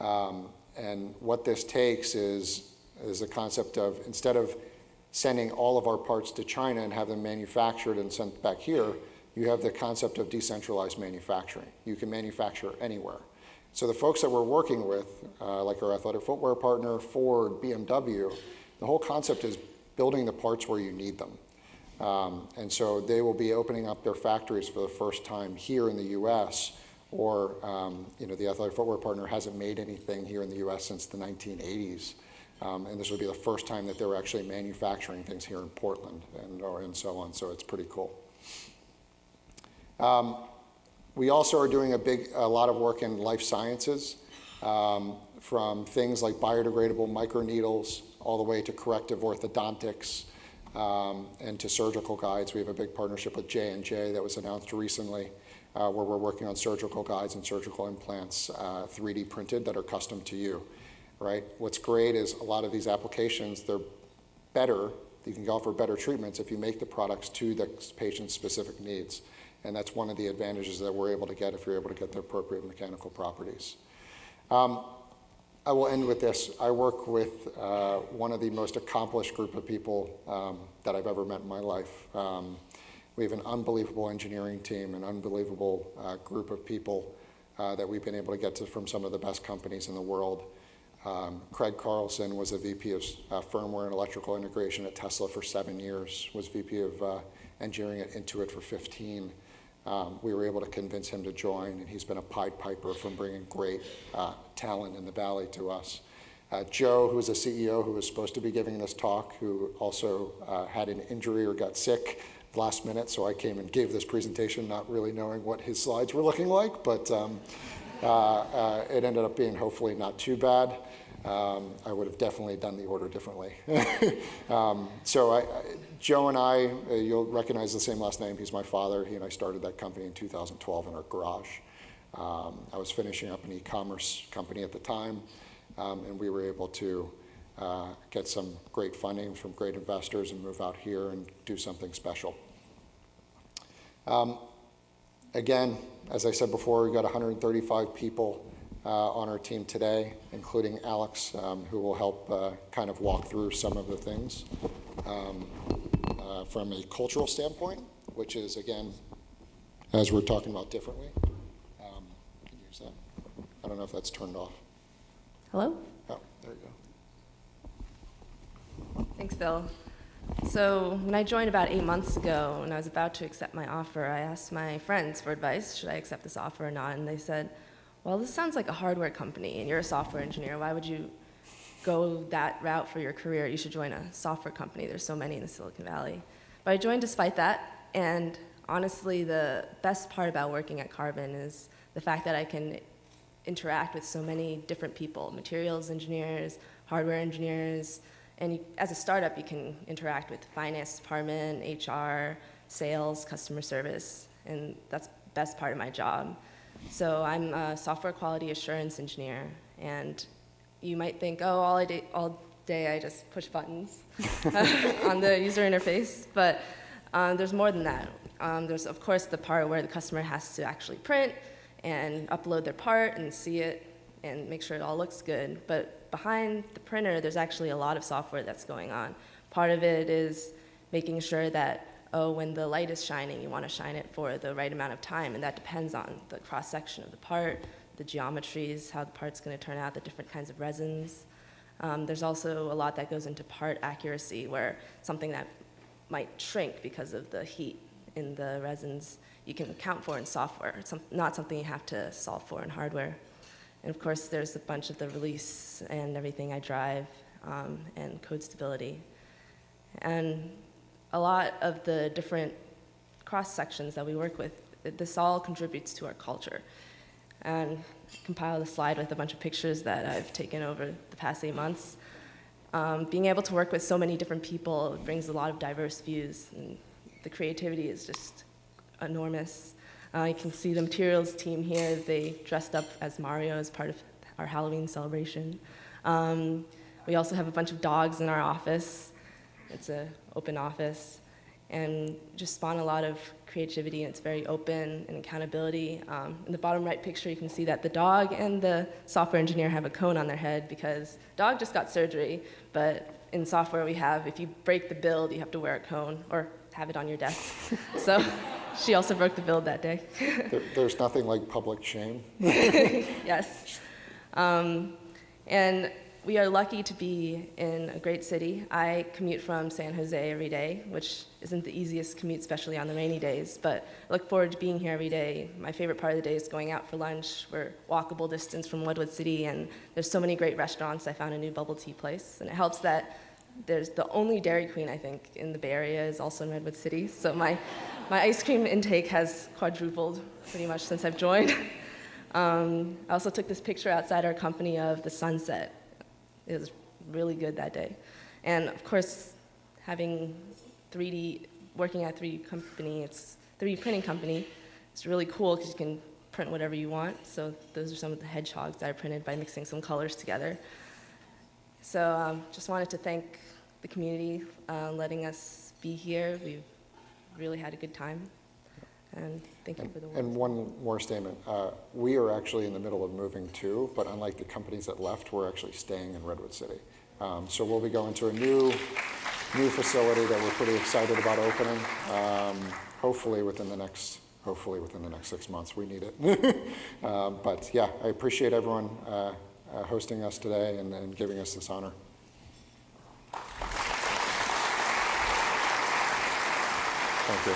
And what this takes is a concept of, instead of sending all of our parts to China and have them manufactured and sent back here, you have the concept of decentralized manufacturing. You can manufacture anywhere. So the folks that we're working with, like our athletic footwear partner, Ford, BMW, the whole concept is building the parts where you need them. And so they will be opening up their factories for the first time here in the US, or the athletic footwear partner hasn't made anything here in the US since the 1980s. And this will be the first time that they're actually manufacturing things here in Portland and so on, so it's pretty cool. We also are doing a lot of work in life sciences, from things like biodegradable microneedles all the way to corrective orthodontics, and to surgical guides. We have a big partnership with J&J that was announced recently, where we're working on surgical guides and surgical implants, 3D printed, that are custom to you, right? What's great is a lot of these applications, they're better, you can offer better treatments if you make the products to the patient's specific needs. And that's one of the advantages that we're able to get if you're able to get the appropriate mechanical properties. I will end with this. I work with one of the most accomplished group of people that I've ever met in my life. We have an unbelievable engineering team, an unbelievable group of people that we've been able to get to from some of the best companies in the world. Craig Carlson was a VP of firmware and electrical integration at Tesla for 7 years, was VP of engineering at Intuit for 15. We were able to convince him to join, and he's been a Pied Piper from bringing great talent in the Valley to us. Joe, who is a CEO who was supposed to be giving this talk, who also had an injury or got sick last minute, so I came and gave this presentation not really knowing what his slides were looking like, but it ended up being hopefully not too bad. I would have definitely done the order differently. Joe and I, you'll recognize the same last name. He's my father. He and I started that company in 2012 in our garage. I was finishing up an e-commerce company at the time, and we were able to get some great funding from great investors and move out here and do something special. Again, as I said before, we've got 135 people on our team today, including Alex, who will help kind of walk through some of the things from a cultural standpoint, which is, again, as we're talking about differently. Can you use that? I don't know if that's turned off. Hello? Oh, there you go. Thanks, Bill. So when I joined about 8 months ago, and I was about to accept my offer, I asked my friends for advice, should I accept this offer or not? And they said, well, this sounds like a hardware company, and you're a software engineer. Why would you go that route for your career? You should join a software company. There's so many in the Silicon Valley. But I joined despite that, and honestly, the best part about working at Carbon is the fact that I can interact with so many different people, materials engineers, hardware engineers, and as a startup, you can interact with the finance department, HR, sales, customer service, and that's the best part of my job. So I'm a software quality assurance engineer, and you might think, oh, all day I just push buttons on the user interface, but there's more than that. There's, of course, the part where the customer has to actually print and upload their part and see it and make sure it all looks good. But behind the printer, there's actually a lot of software that's going on. Part of it is making sure that, when the light is shining, you want to shine it for the right amount of time, and that depends on the cross-section of the part, the geometries, how the part's going to turn out, the different kinds of resins. There's also a lot that goes into part accuracy, where something that might shrink because of the heat in the resins, you can account for in software. It's not something you have to solve for in hardware. And of course, there's a bunch of the release and everything I drive, and code stability. And a lot of the different cross-sections that we work with, this all contributes to our culture. And I compiled a slide with a bunch of pictures that I've taken over the past 8 months. Being able to work with so many different people brings a lot of diverse views, and the creativity is just enormous. You can see the materials team here. They dressed up as Mario as part of our Halloween celebration. We also have a bunch of dogs in our office. It's an open office, and just spawn a lot of creativity, and it's very open and accountability. In the bottom right picture, you can see that the dog and the software engineer have a cone on their head because dog just got surgery, but in software we have, if you break the build, you have to wear a cone or have it on your desk. So she also broke the build that day. There's nothing like public shame. Yes. And we are lucky to be in a great city. I commute from San Jose every day, which isn't the easiest commute, especially on the rainy days, but I look forward to being here every day. My favorite part of the day is going out for lunch. We're walkable distance from Redwood City, and there's so many great restaurants. I found a new bubble tea place, and it helps that there's the only Dairy Queen, I think, in the Bay Area is also in Redwood City, so my ice cream intake has quadrupled pretty much since I've joined. I also took this picture outside our company of the sunset. It was really good that day. And of course, having working at a 3D printing company, it's really cool because you can print whatever you want. So those are some of the hedgehogs that I printed by mixing some colors together. So just wanted to thank the community letting us be here. We've really had a good time. And thank you for the work. And one more statement. We are actually in the middle of moving too, but unlike the companies that left, we're actually staying in Redwood City. So we'll be going to a new facility that we're pretty excited about opening. Hopefully within the next 6 months. We need it. But yeah, I appreciate everyone hosting us today and giving us this honor. Thank you.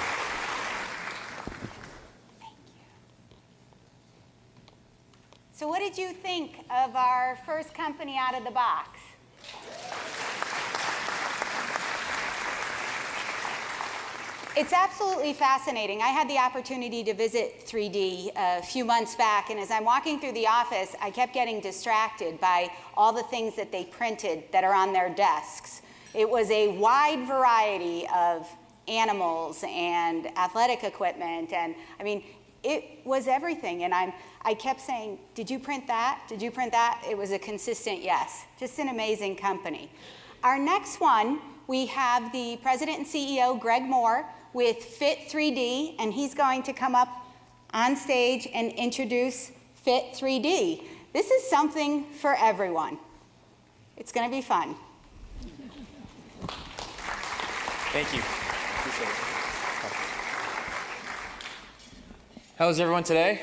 So what did you think of our first company out of the box? It's absolutely fascinating. I had the opportunity to visit 3D a few months back, and as I'm walking through the office, I kept getting distracted by all the things that they printed that are on their desks. It was a wide variety of animals and athletic equipment, and I mean, it was everything, and I kept saying, did you print that? Did you print that? It was a consistent yes. Just an amazing company. Our next one, we have the president and CEO, Greg Moore, with Fit 3D, and he's going to come up on stage and introduce Fit 3D. This is something for everyone. It's going to be fun. Thank you. Appreciate it. How's everyone today?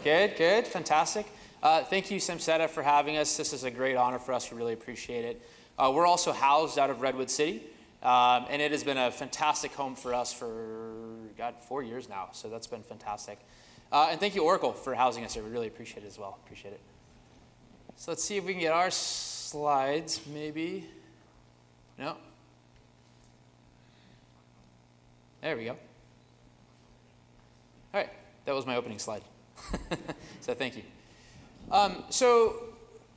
Great. Good, fantastic. Thank you, SAMCEDA, for having us. This is a great honor for us. We really appreciate it. We're also housed out of Redwood City, and it has been a fantastic home for us for, 4 years now, so that's been fantastic. And thank you, Oracle, for housing us here. We really appreciate it as well. Appreciate it. So let's see if we can get our slides, maybe. No? There we go. All right, that was my opening slide. So thank you. So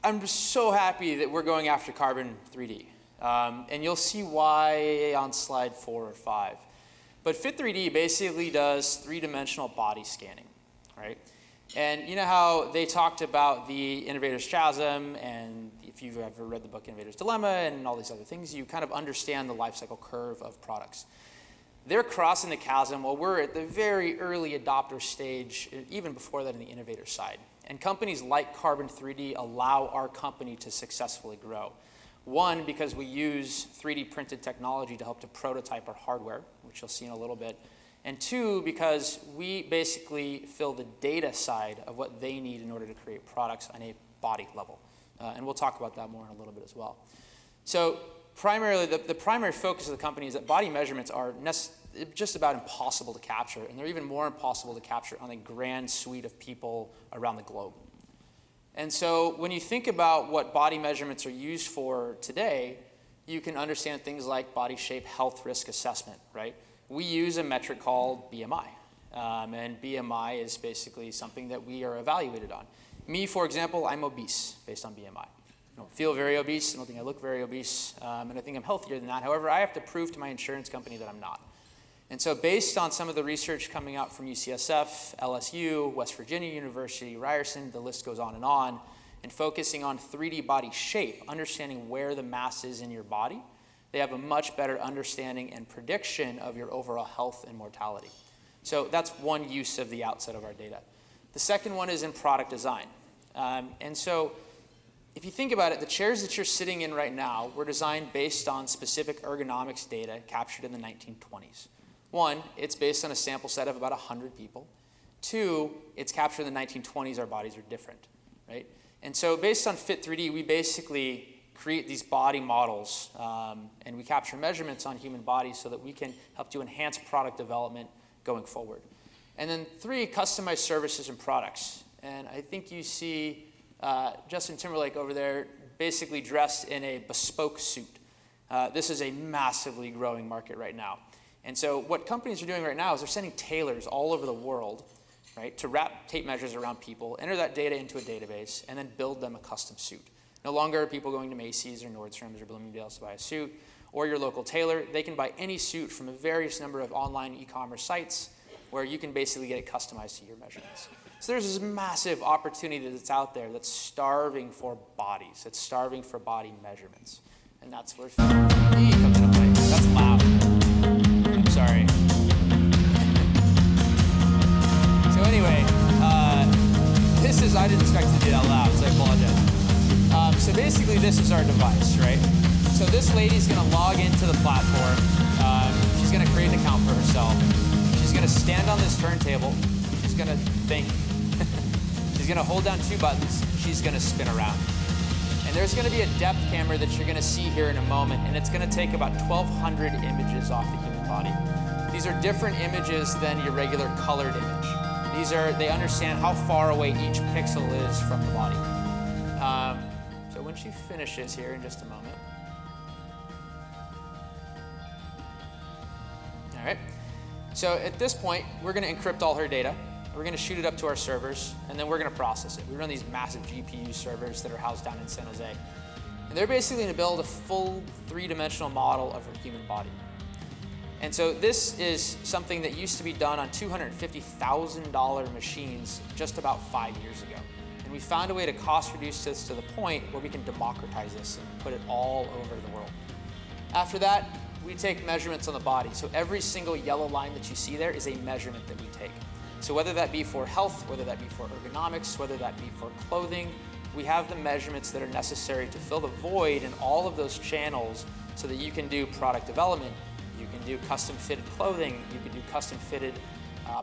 I'm so happy that we're going after carbon 3D. And you'll see why on slide 4 or 5. But Fit 3D basically does three-dimensional body scanning, right? And you know how they talked about the innovator's chasm, and if you've ever read the book Innovator's Dilemma and all these other things, you kind of understand the life cycle curve of products. They're crossing the chasm while we're at the very early adopter stage, even before that in the innovator side. And companies like Carbon 3D allow our company to successfully grow. One, because we use 3D printed technology to help to prototype our hardware, which you'll see in a little bit. And two, because we basically fill the data side of what they need in order to create products on a body level. And we'll talk about that more in a little bit as well. So primarily, the primary focus of the company is that body measurements are just about impossible to capture, and they're even more impossible to capture on a grand suite of people around the globe. And so when you think about what body measurements are used for today, you can understand things like body shape health risk assessment, right? We use a metric called BMI, and BMI is basically something that we are evaluated on. Me, for example, I'm obese based on BMI. I don't feel very obese, I don't think I look very obese, and I think I'm healthier than that. However, I have to prove to my insurance company that I'm not. And so based on some of the research coming out from UCSF, LSU, West Virginia University, Ryerson, the list goes on, and focusing on 3D body shape, understanding where the mass is in your body, they have a much better understanding and prediction of your overall health and mortality. So that's one use of the outset of our data. The second one is in product design. And so if you think about it, the chairs that you're sitting in right now were designed based on specific ergonomics data captured in the 1920s. One, it's based on a sample set of about 100 people. Two, it's captured in the 1920s, our bodies are different, right? And so based on Fit3D, we basically create these body models, and we capture measurements on human bodies so that we can help to enhance product development going forward. And then three, customized services and products. And I think you see Justin Timberlake over there basically dressed in a bespoke suit. This is a massively growing market right now. And so what companies are doing right now is they're sending tailors all over the world, right, to wrap tape measures around people, enter that data into a database, and then build them a custom suit. No longer are people going to Macy's or Nordstrom's or Bloomingdale's to buy a suit, or your local tailor. They can buy any suit from a various number of online e-commerce sites where you can basically get it customized to your measurements. So there's this massive opportunity that's out there that's starving for bodies. It's starving for body measurements. And that's where Fit3D comes into play. That's loud. I'm sorry. So anyway, I didn't expect to do that loud, so I apologize. So basically this is our device, right? So this lady's gonna log into the platform. She's gonna create an account for herself. She's gonna stand on this turntable. She's gonna think. She's gonna hold down two buttons. She's gonna spin around. And there's gonna be a depth camera that you're gonna see here in a moment, and it's gonna take about 1,200 images off the human body. These are different images than your regular colored image. They understand how far away each pixel is from the body. So when she finishes here in just a moment. All right. So at this point, we're gonna encrypt all her data. We're gonna shoot it up to our servers, and then we're gonna process it. We run these massive GPU servers that are housed down in San Jose. And they're basically gonna build a full three-dimensional model of her human body. And so this is something that used to be done on $250,000 machines just about 5 years ago. And we found a way to cost reduce this to the point where we can democratize this and put it all over the world. After that, we take measurements on the body. So every single yellow line that you see there is a measurement that we take. So whether that be for health, whether that be for ergonomics, whether that be for clothing, we have the measurements that are necessary to fill the void in all of those channels so that you can do product development, you can do custom fitted clothing, you can do custom fitted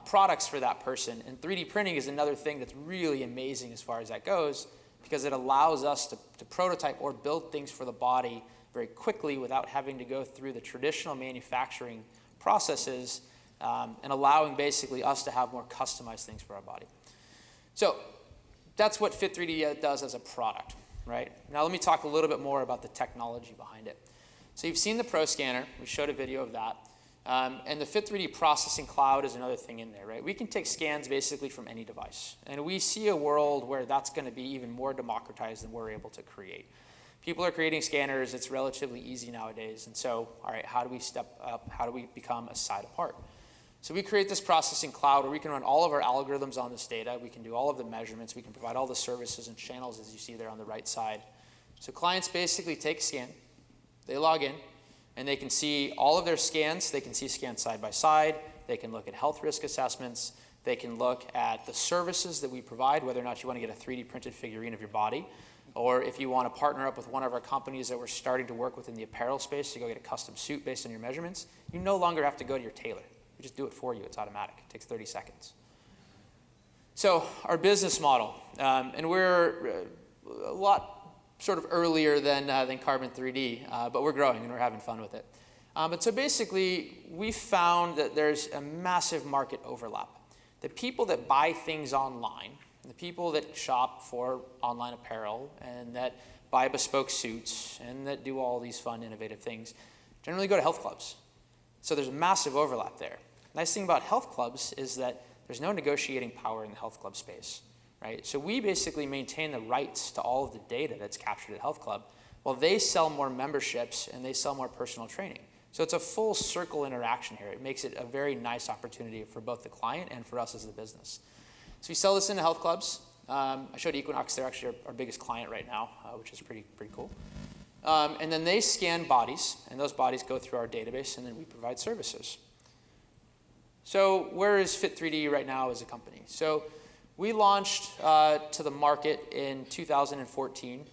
products for that person. And 3D printing is another thing that's really amazing as far as that goes, because it allows us to prototype or build things for the body very quickly without having to go through the traditional manufacturing processes, and allowing basically us to have more customized things for our body. So that's what Fit3D does as a product, right? Now let me talk a little bit more about the technology behind it. So you've seen the Pro Scanner. We showed a video of that. And the Fit3D processing cloud is another thing in there, right? We can take scans basically from any device. And we see a world where that's going to be even more democratized than we're able to create. People are creating scanners. It's relatively easy nowadays. And so, all right, how do we step up? How do we become a side apart? So we create this processing cloud where we can run all of our algorithms on this data. We can do all of the measurements. We can provide all the services and channels as you see there on the right side. So clients basically take a scan, they log in, and they can see all of their scans. They can see scans side by side. They can look at health risk assessments. They can look at the services that we provide, whether or not you want to get a 3D printed figurine of your body, or if you want to partner up with one of our companies that we're starting to work with in the apparel space to go get a custom suit based on your measurements, you no longer have to go to your tailor. We just do it for you. It's automatic. It takes 30 seconds. So our business model, and we're a lot sort of earlier than Carbon 3D, but we're growing and we're having fun with it. But so basically, we found that there's a massive market overlap. The people that buy things online, the people that shop for online apparel and that buy bespoke suits and that do all these fun, innovative things, generally go to health clubs. So there's a massive overlap there. Nice thing about health clubs is that there's no negotiating power in the health club space, right? So we basically maintain the rights to all of the data that's captured at health club, while they sell more memberships and they sell more personal training. So it's a full circle interaction here. It makes it a very nice opportunity for both the client and for us as the business. So we sell this into health clubs. I showed Equinox, they're actually our biggest client right now, which is pretty cool. And then they scan bodies, and those bodies go through our database, and then we provide services. So where is Fit3D right now as a company? So we launched to the market in 2014.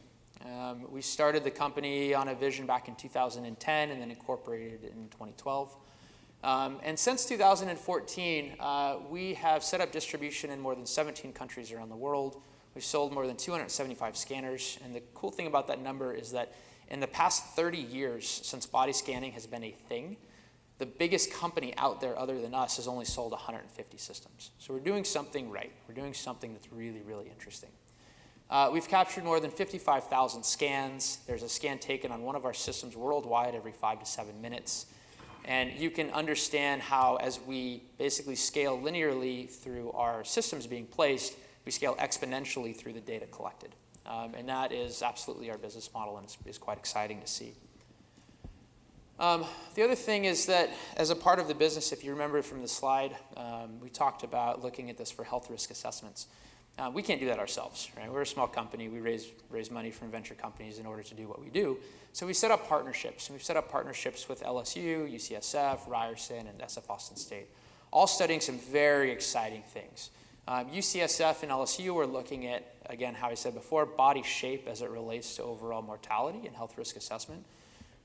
We started the company on a vision back in 2010 and then incorporated it in 2012. And since 2014, we have set up distribution in more than 17 countries around the world. We've sold more than 275 scanners. And the cool thing about that number is that in the past 30 years, since body scanning has been a thing, the biggest company out there other than us has only sold 150 systems. So we're doing something right. We're doing something that's really, really interesting. We've captured more than 55,000 scans. There's a scan taken on one of our systems worldwide every 5 to 7 minutes. And you can understand how as we basically scale linearly through our systems being placed, we scale exponentially through the data collected. And that is absolutely our business model, and it's quite exciting to see. The other thing is that as a part of the business, if you remember from the slide, we talked about looking at this for health risk assessments. We can't do that ourselves, right? We're a small company. We raise money from venture companies in order to do what we do. So we set up partnerships. And we've set up partnerships with LSU, UCSF, Ryerson, and SF Austin State, all studying some very exciting things. UCSF and LSU are looking at, again, how I said before, body shape as it relates to overall mortality and health risk assessment.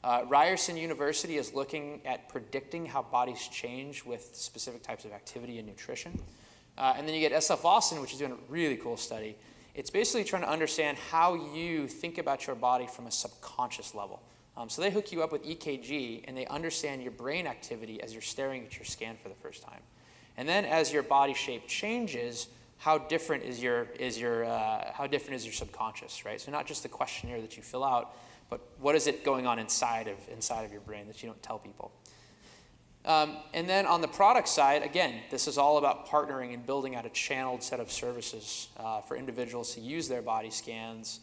Ryerson University is looking at predicting how bodies change with specific types of activity and nutrition. And then you get SF Austin, which is doing a really cool study. It's basically trying to understand how you think about your body from a subconscious level. So they hook you up with EKG, and they understand your brain activity as you're staring at your scan for the first time. And then as your body shape changes, how different is your subconscious, right? So not just the questionnaire that you fill out, but what is it going on inside of your brain that you don't tell people? And then on the product side, again, this is all about partnering and building out a channeled set of services for individuals to use their body scans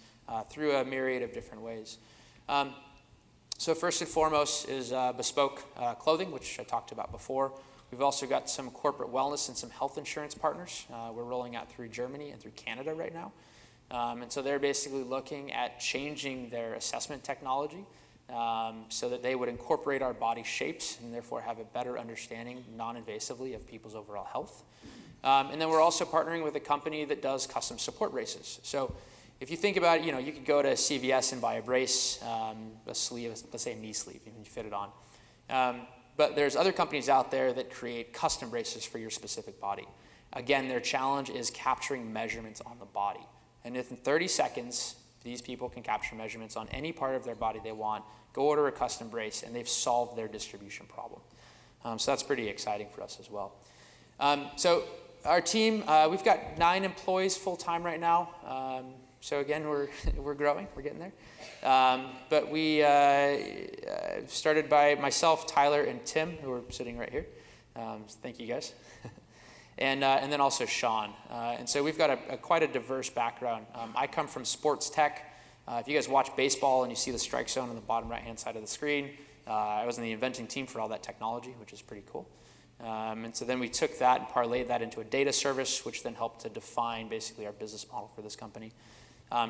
through a myriad of different ways. So first and foremost is bespoke clothing, which I talked about before. We've also got some corporate wellness and some health insurance partners. We're rolling out through Germany and through Canada right now. And so they're basically looking at changing their assessment technology so that they would incorporate our body shapes and therefore have a better understanding non-invasively of people's overall health. And then we're also partnering with a company that does custom support braces. So if you think about it, you could go to CVS and buy a brace, a sleeve, let's say a knee sleeve, and you fit it on. But there's other companies out there that create custom braces for your specific body. Again, their challenge is capturing measurements on the body. And within 30 seconds, these people can capture measurements on any part of their body they want, go order a custom brace, and they've solved their distribution problem. So that's pretty exciting for us as well. So our team, we've got 9 employees full-time right now. So again, we're growing, we're getting there. But we started by myself, Tyler, and Tim, who are sitting right here. Thank you guys. And then also Sean. And so we've got quite a diverse background. I come from sports tech. If you guys watch baseball and you see the strike zone on the bottom right-hand side of the screen, I was in the inventing team for all that technology, which is pretty cool. And so then we took that and parlayed that into a data service, which then helped to define basically our business model for this company.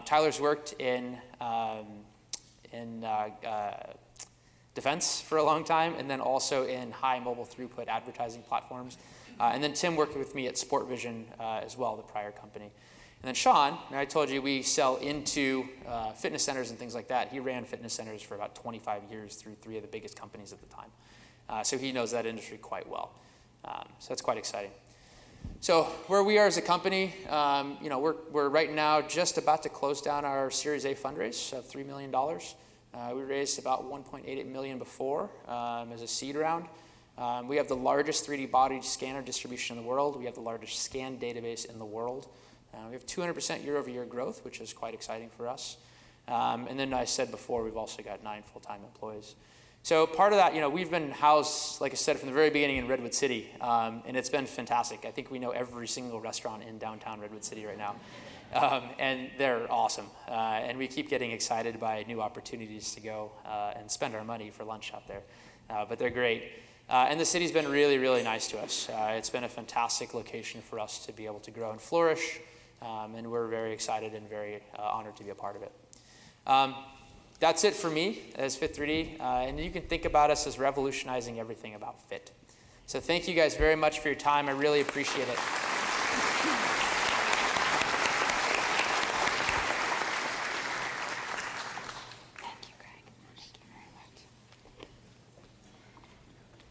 Tyler's worked in defense for a long time, and then also in high mobile throughput advertising platforms. And then Tim worked with me at Sport Vision as well, the prior company. And then Sean, I told you we sell into fitness centers and things like that. He ran fitness centers for about 25 years through 3 of the biggest companies at the time. So he knows that industry quite well. So that's quite exciting. So where we are as a company, we're right now just about to close down our Series A fundraise of $3 million. We raised about $1.88 million before as a seed round. We have the largest 3D body scanner distribution in the world. We have the largest scan database in the world. We have 200% year-over-year growth, which is quite exciting for us. And then I said before, we've also got 9 full-time employees. So part of that, we've been housed, like I said, from the very beginning in Redwood City, and it's been fantastic. I think we know every single restaurant in downtown Redwood City right now, and they're awesome. And we keep getting excited by new opportunities to go and spend our money for lunch out there, but they're great. And the city's been really, really nice to us. It's been a fantastic location for us to be able to grow and flourish, and we're very excited and very honored to be a part of it. That's it for me as Fit3D, and you can think about us as revolutionizing everything about fit. So thank you guys very much for your time. I really appreciate it.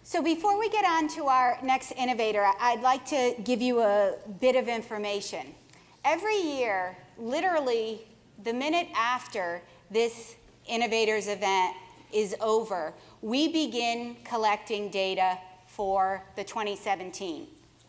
So before we get on to our next innovator, I'd like to give you a bit of information. Every year, literally the minute after this Innovators event is over, we begin collecting data for the 2017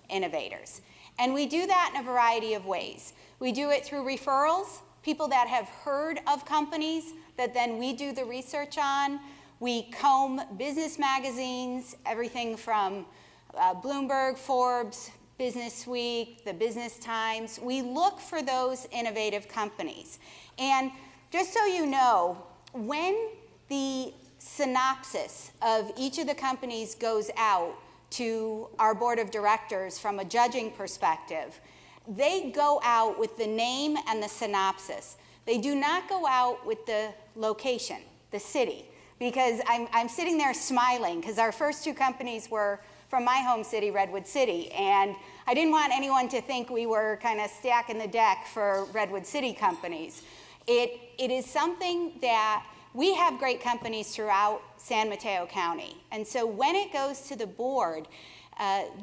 Innovators. And we do that in a variety of ways. We do it through referrals, people that have heard of companies that then we do the research on. We comb business magazines, everything from Bloomberg, Forbes, Business Week, the Business Times. We look for those innovative companies. And just so you know, when the synopsis of each of the companies goes out to our board of directors from a judging perspective, they go out with the name and the synopsis. They do not go out with the location, the city, because I'm sitting there smiling because our first 2 companies were from my home city, Redwood City, and I didn't want anyone to think we were kind of stacking the deck for Redwood City companies. It is something that we have great companies throughout San Mateo County. And so when it goes to the board,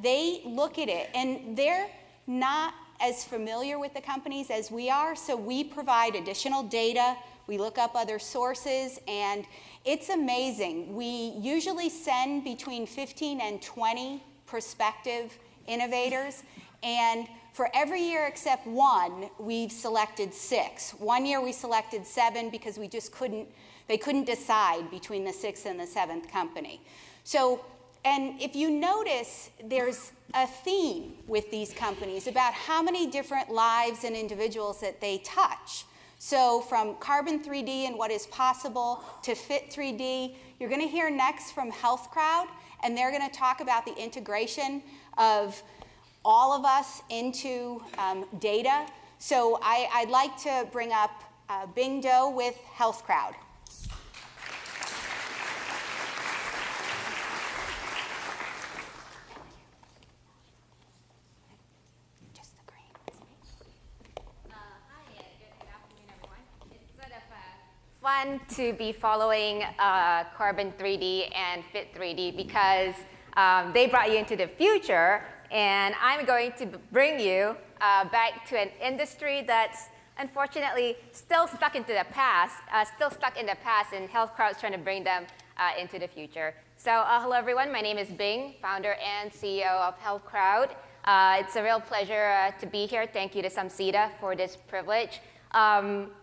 they look at it, and they're not as familiar with the companies as we are, so we provide additional data. We look up other sources, and it's amazing. We usually send between 15 and 20 prospective innovators, and for every year except one, we've selected 6. One year we selected 7 because they couldn't decide between the 6th and the 7th company. So, and if you notice, there's a theme with these companies about how many different lives and individuals that they touch. So from Carbon 3D and what is possible to Fit 3D, you're going to hear next from HealthCrowd, and they're going to talk about the integration of all of us into data. So I'd like to bring up Bing Do with HealthCrowd. Fun to be following Carbon 3D and Fit 3D because they brought you into the future, and I'm going to bring you back to an industry that's unfortunately still stuck in the past, and HealthCrowd's trying to bring them into the future. So hello everyone, my name is Bing, founder and CEO of HealthCrowd. It's a real pleasure to be here. Thank you to SAMCEDA for this privilege.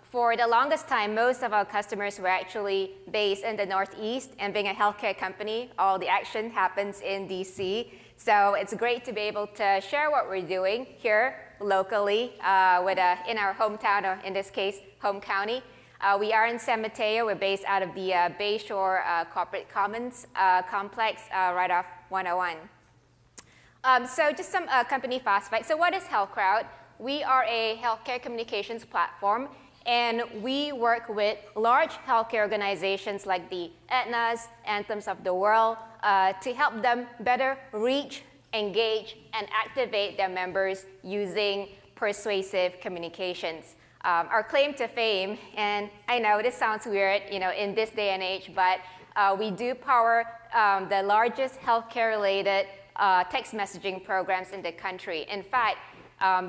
For the longest time, most of our customers were actually based in the Northeast, and being a healthcare company, all the action happens in DC. So it's great to be able to share what we're doing here locally in our hometown, or in this case, home county. We are in San Mateo. We're based out of the Bayshore Corporate Commons complex right off 101. So just some company fast facts. So what is HealthCrowd? We are a healthcare communications platform, and we work with large healthcare organizations like the Aetnas, Anthems of the World, to help them better reach, engage, and activate their members using persuasive communications. Our claim to fame, and I know this sounds weird, in this day and age, but we do power the largest healthcare-related text messaging programs in the country. In fact,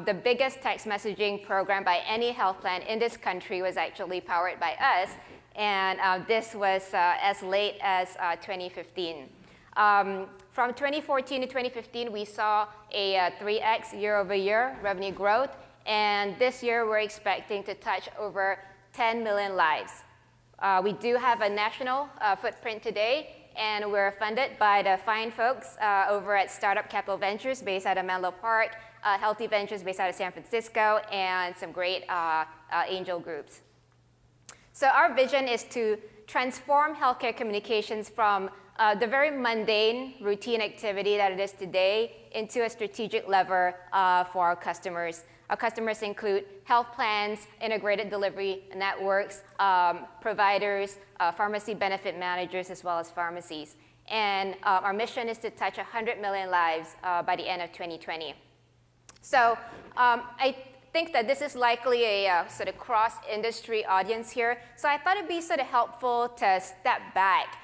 the biggest text messaging program by any health plan in this country was actually powered by us, and this was as late as 2015. From 2014 to 2015, we saw a 3x year-over-year revenue growth, and this year we're expecting to touch over 10 million lives. We do have a national footprint today, and we're funded by the fine folks over at Startup Capital Ventures based out of Menlo Park, Healthy Ventures based out of San Francisco, and some great angel groups. So our vision is to transform healthcare communications from the very mundane, routine activity that it is today into a strategic lever for our customers. Our customers include health plans, integrated delivery networks, providers, pharmacy benefit managers, as well as pharmacies. And our mission is to touch 100 million lives by the end of 2020. So I think that this is likely a sort of cross-industry audience here. So I thought it'd be sort of helpful to step back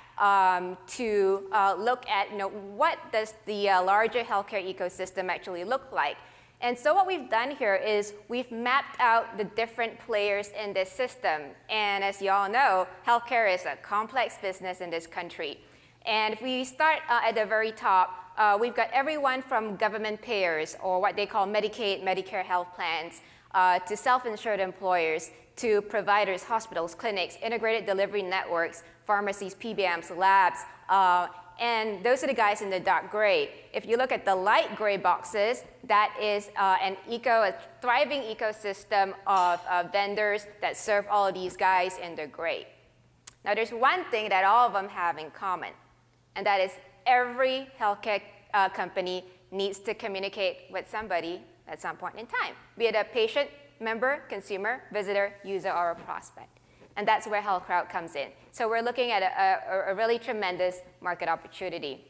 to look at what does the larger healthcare ecosystem actually look like. And so what we've done here is we've mapped out the different players in this system. And as you all know, healthcare is a complex business in this country. And if we start at the very top, we've got everyone from government payers, or what they call Medicaid, Medicare health plans, to self-insured employers, to providers, hospitals, clinics, integrated delivery networks, pharmacies, PBMs, labs, and those are the guys in the dark gray. If you look at the light gray boxes, that is a thriving ecosystem of vendors that serve all of these guys in the gray. Now there's one thing that all of them have in common, and that is every healthcare company needs to communicate with somebody at some point in time, be it a patient, member, consumer, visitor, user, or a prospect. And that's where HealthCrowd comes in. So we're looking at a really tremendous market opportunity.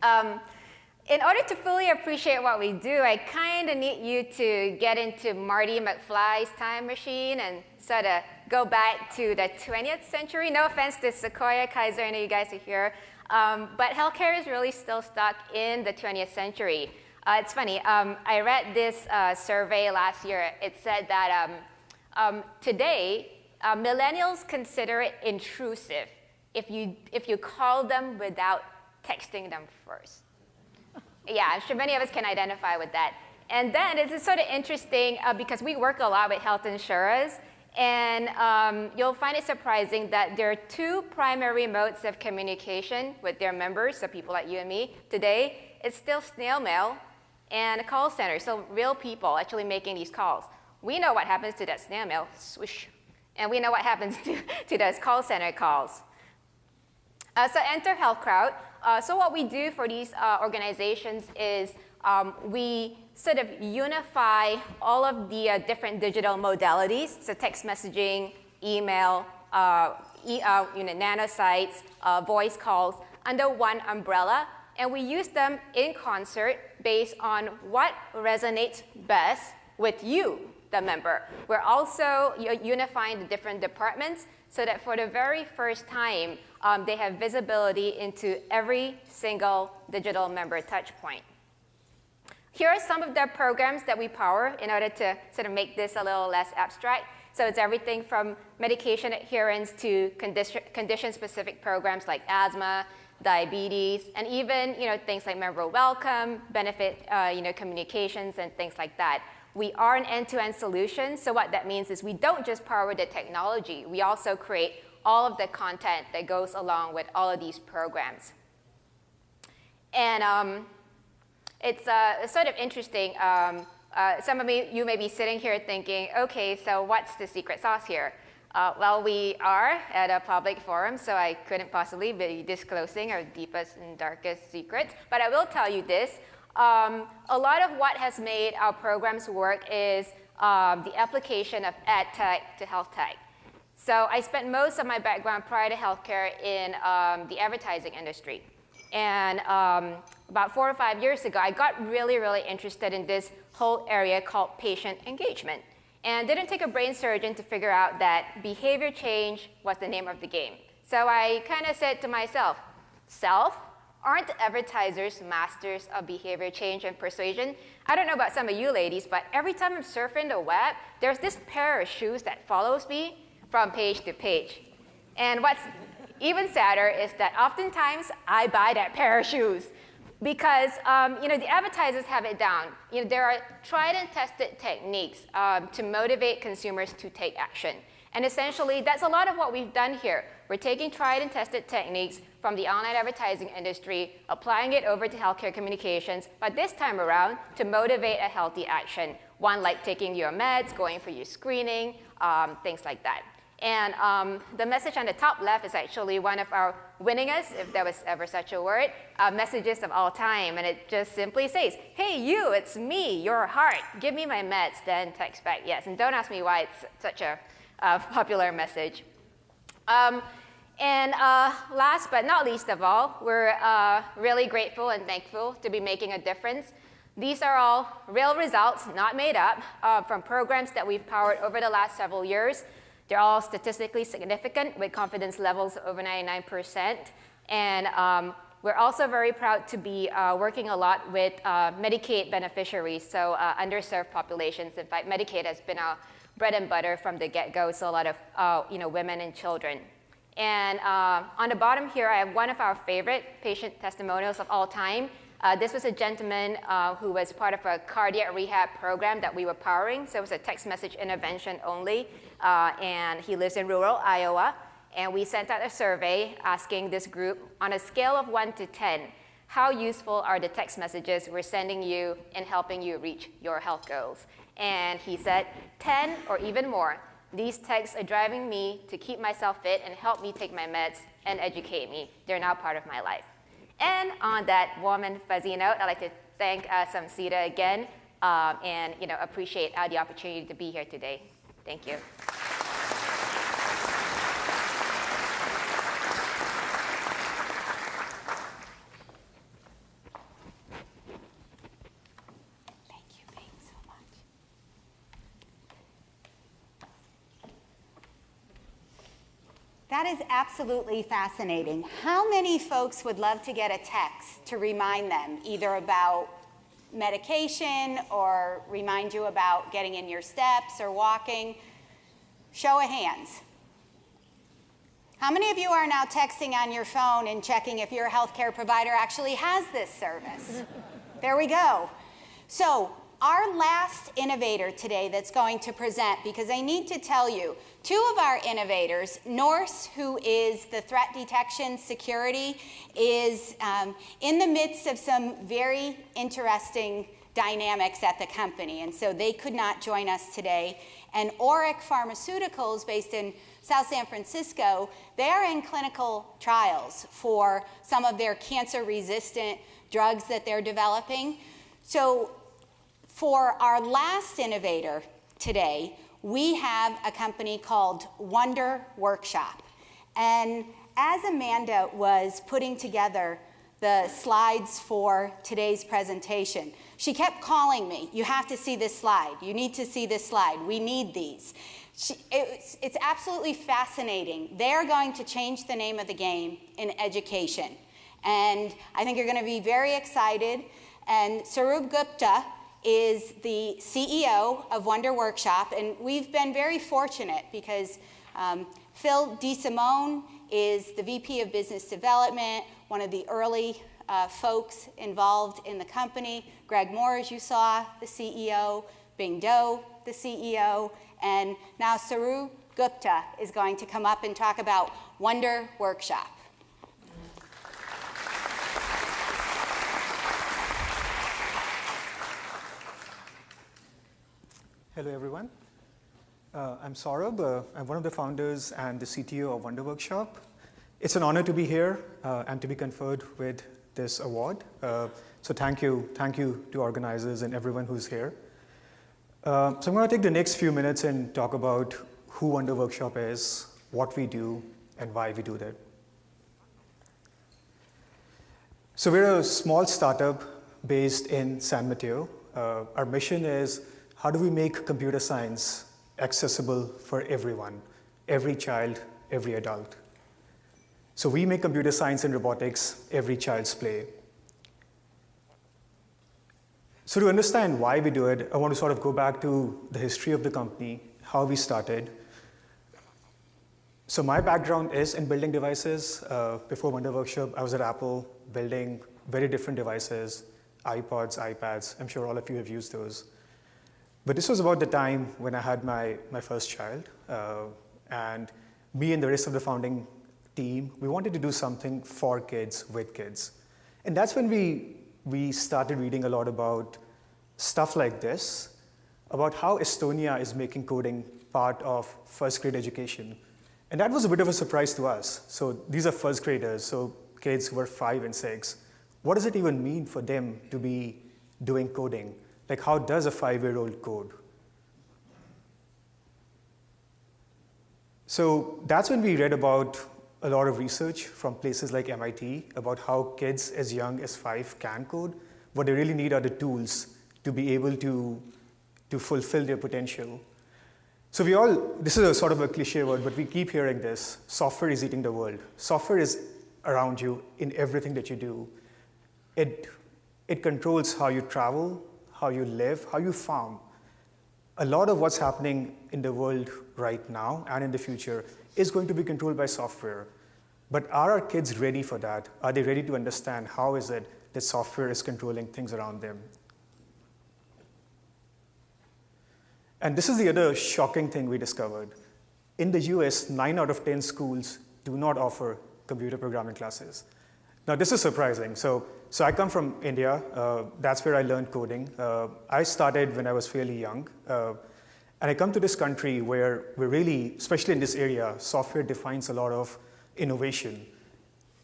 In order to fully appreciate what we do, I kind of need you to get into Marty McFly's time machine and sort of go back to the 20th century. No offense to Sequoia, Kaiser, I know you guys are here. But healthcare is really still stuck in the 20th century. It's funny, I read this survey last year. It said that today, millennials consider it intrusive if you call them without texting them first. Yeah, I'm sure many of us can identify with that. And then it's sort of interesting because we work a lot with health insurers, and you'll find it surprising that there are two primary modes of communication with their members, so people like you and me. Today, it's still snail mail and a call center, so real people actually making these calls. We know what happens to that snail mail, swoosh. And we know what happens to those call center calls. So enter HealthCrowd. So what we do for these organizations is we sort of unify all of the different digital modalities, so text messaging, email, nanosites, voice calls, under one umbrella. And we use them in concert based on what resonates best with you, the member. We're also unifying the different departments so that for the very first time, they have visibility into every single digital member touch point. Here are some of the programs that we power in order to sort of make this a little less abstract. So it's everything from medication adherence to condition-specific programs like asthma, diabetes, and even things like member welcome, benefit communications, and things like that. We are an end-to-end solution, so what that means is we don't just power the technology, we also create all of the content that goes along with all of these programs. And it's sort of interesting. Some of you may be sitting here thinking, okay, so what's the secret sauce here? Well, we are at a public forum, so I couldn't possibly be disclosing our deepest and darkest secrets, but I will tell you this. A lot of what has made our programs work is the application of ed tech to health tech. So I spent most of my background prior to healthcare in the advertising industry. And about 4 or 5 years ago, I got really, really interested in this whole area called patient engagement. And didn't take a brain surgeon to figure out that behavior change was the name of the game. So I kind of said to myself, aren't advertisers masters of behavior change and persuasion? I don't know about some of you ladies, but every time I'm surfing the web, there's this pair of shoes that follows me from page to page. And what's even sadder is that oftentimes I buy that pair of shoes because the advertisers have it down. There are tried and tested techniques to motivate consumers to take action. And essentially, that's a lot of what we've done here. We're taking tried and tested techniques from the online advertising industry, applying it over to healthcare communications, but this time around to motivate a healthy action. One like taking your meds, going for your screening, things like that. And the message on the top left is actually one of our winningest, if there was ever such a word, messages of all time. And it just simply says, hey, you, it's me, your heart. Give me my meds, then text back yes. And don't ask me why it's such a popular message. And last but not least of all, we're really grateful and thankful to be making a difference. These are all real results, not made up, from programs that we've powered over the last several years. They're all statistically significant with confidence levels over 99%. And we're also very proud to be working a lot with Medicaid beneficiaries, so underserved populations. In fact, Medicaid has been our bread and butter from the get-go, so a lot of women and children. And on the bottom here, I have one of our favorite patient testimonials of all time. This was a gentleman who was part of a cardiac rehab program that we were powering. So it was a text message intervention only. And he lives in rural Iowa. And we sent out a survey asking this group, on a scale of 1 to 10, how useful are the text messages we're sending you in helping you reach your health goals? And he said, 10 or even more. These texts are driving me to keep myself fit and help me take my meds and educate me. They're now part of my life. And on that warm and fuzzy note, I'd like to thank SAMCEDA again and appreciate the opportunity to be here today. Thank you. That is absolutely fascinating. How many folks would love to get a text to remind them either about medication or remind you about getting in your steps or walking? Show of hands. How many of you are now texting on your phone and checking if your healthcare provider actually has this service? There we go. So our last innovator today that's going to present, because I need to tell you, two of our innovators, Norse, who is the threat detection security, is in the midst of some very interesting dynamics at the company, and so they could not join us today. And Oric Pharmaceuticals, based in South San Francisco, they are in clinical trials for some of their cancer-resistant drugs that they're developing. So for our last innovator today, we have a company called Wonder Workshop. And as Amanda was putting together the slides for today's presentation, she kept calling me, you have to see this slide, you need to see this slide, we need these. It's absolutely fascinating. They're going to change the name of the game in education. And I think you're going to be very excited. And Saurabh Gupta is the CEO of Wonder Workshop, and we've been very fortunate because Phil DeSimone is the VP of Business Development, one of the early folks involved in the company. Greg Moore, as you saw, the CEO, Bing Do, the CEO, and now Saurabh Gupta is going to come up and talk about Wonder Workshop. Hello, everyone. I'm Saurabh. I'm one of the founders and the CTO of Wonder Workshop. It's an honor to be here and to be conferred with this award. So thank you to organizers and everyone who's here. So I'm going to take the next few minutes and talk about who Wonder Workshop is, what we do, and why we do that. So we're a small startup based in San Mateo. Our mission is, how do we make computer science accessible for everyone, every child, every adult? So we make computer science and robotics every child's play. So to understand why we do it, I want to sort of go back to the history of the company, how we started. So my background is in building devices. Before Wonder Workshop, I was at Apple building very different devices, iPods, iPads. I'm sure all of you have used those. But this was about the time when I had my first child. And me and the rest of the founding team, we wanted to do something for kids, with kids. And that's when we started reading a lot about stuff like this, about how Estonia is making coding part of first grade education. And that was a bit of a surprise to us. So these are first graders, so kids who are 5 and 6. What does it even mean for them to be doing coding? Like, how does a 5-year-old code? So that's when we read about a lot of research from places like MIT about how kids as young as 5 can code. What they really need are the tools to be able to fulfill their potential. So this is a sort of a cliche word, but we keep hearing this: software is eating the world. Software is around you in everything that you do. It controls how you travel, how you live, how you farm. A lot of what's happening in the world right now and in the future is going to be controlled by software. But are our kids ready for that? Are they ready to understand how is it that software is controlling things around them? And this is the other shocking thing we discovered. In the US, 9 out of 10 schools do not offer computer programming classes. Now, this is surprising. So I come from India. That's where I learned coding. I started when I was fairly young. And I come to this country where we're really, especially in this area, software defines a lot of innovation.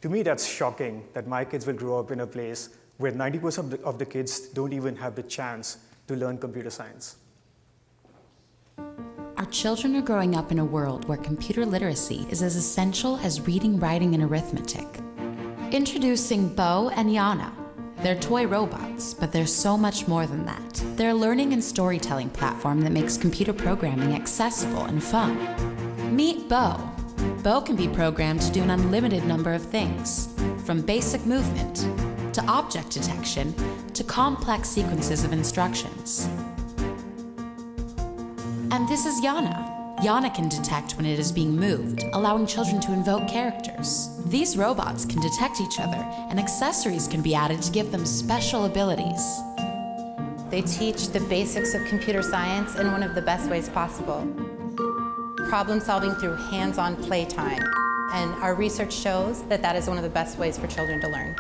To me, that's shocking that my kids will grow up in a place where 90% of the kids don't even have the chance to learn computer science. Our children are growing up in a world where computer literacy is as essential as reading, writing, and arithmetic. Introducing Bo and Yana. They're toy robots, but they're so much more than that. They're a learning and storytelling platform that makes computer programming accessible and fun. Meet Bo. Bo can be programmed to do an unlimited number of things, from basic movement, to object detection, to complex sequences of instructions. And this is Yana. Yana can detect when it is being moved, allowing children to invoke characters. These robots can detect each other, and accessories can be added to give them special abilities. They teach the basics of computer science in one of the best ways possible. Problem solving through hands-on playtime. And our research shows that that is one of the best ways for children to learn.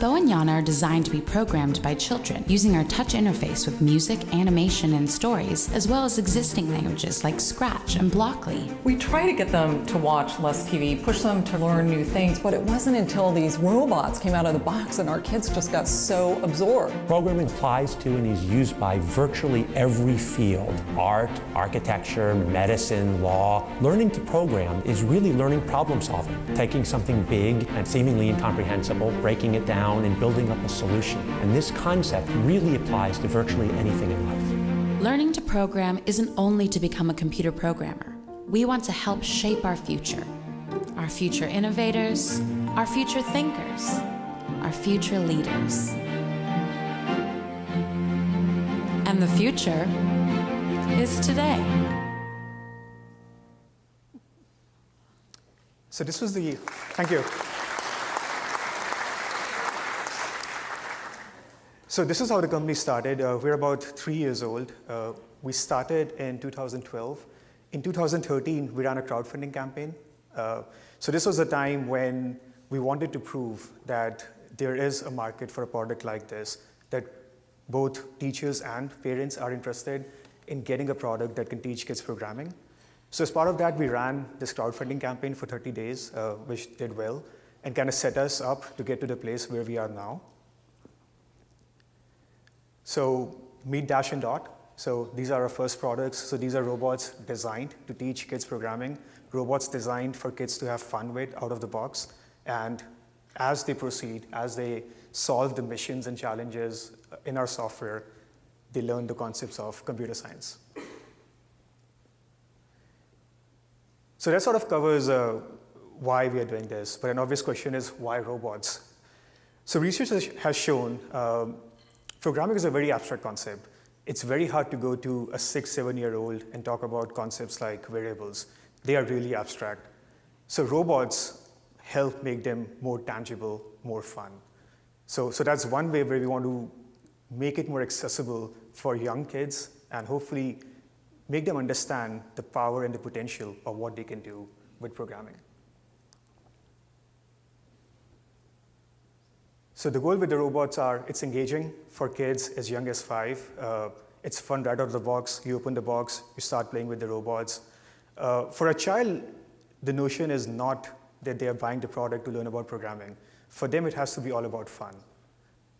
Bo and Yana are designed to be programmed by children using our touch interface with music, animation, and stories, as well as existing languages like Scratch and Blockly. We try to get them to watch less TV, push them to learn new things, but it wasn't until these robots came out of the box and our kids just got so absorbed. Programming applies to and is used by virtually every field: art, architecture, medicine, law. Learning to program is really learning problem solving, taking something big and seemingly incomprehensible, breaking it down, and building up a solution. And this concept really applies to virtually anything in life. Learning to program isn't only to become a computer programmer. We want to help shape our future innovators, our future thinkers, our future leaders. And the future is today. So this was thank you. So this is how the company started. We're about 3 years old. We started in 2012. In 2013, we ran a crowdfunding campaign. So this was a time when we wanted to prove that there is a market for a product like this, that both teachers and parents are interested in getting a product that can teach kids programming. So as part of that, we ran this crowdfunding campaign for 30 days, which did well. and kind of set us up to get to the place where we are now. So meet Dash and Dot. So these are our first products. So these are robots designed to teach kids programming, robots designed for kids to have fun with out of the box. And as they proceed, as they solve the missions and challenges in our software, they learn the concepts of computer science. So that sort of covers why we are doing this. But an obvious question is, why robots? So research has shown programming is a very abstract concept. It's very hard to go to a 6-7-year-old and talk about concepts like variables. They are really abstract. So robots help make them more tangible, more fun. So that's one way where we want to make it more accessible for young kids and hopefully make them understand the power and the potential of what they can do with programming. So the goal with the robots are, it's engaging for kids as young as 5. It's fun right out of the box. You open the box, you start playing with the robots. For a child, the notion is not that they are buying the product to learn about programming. For them, it has to be all about fun.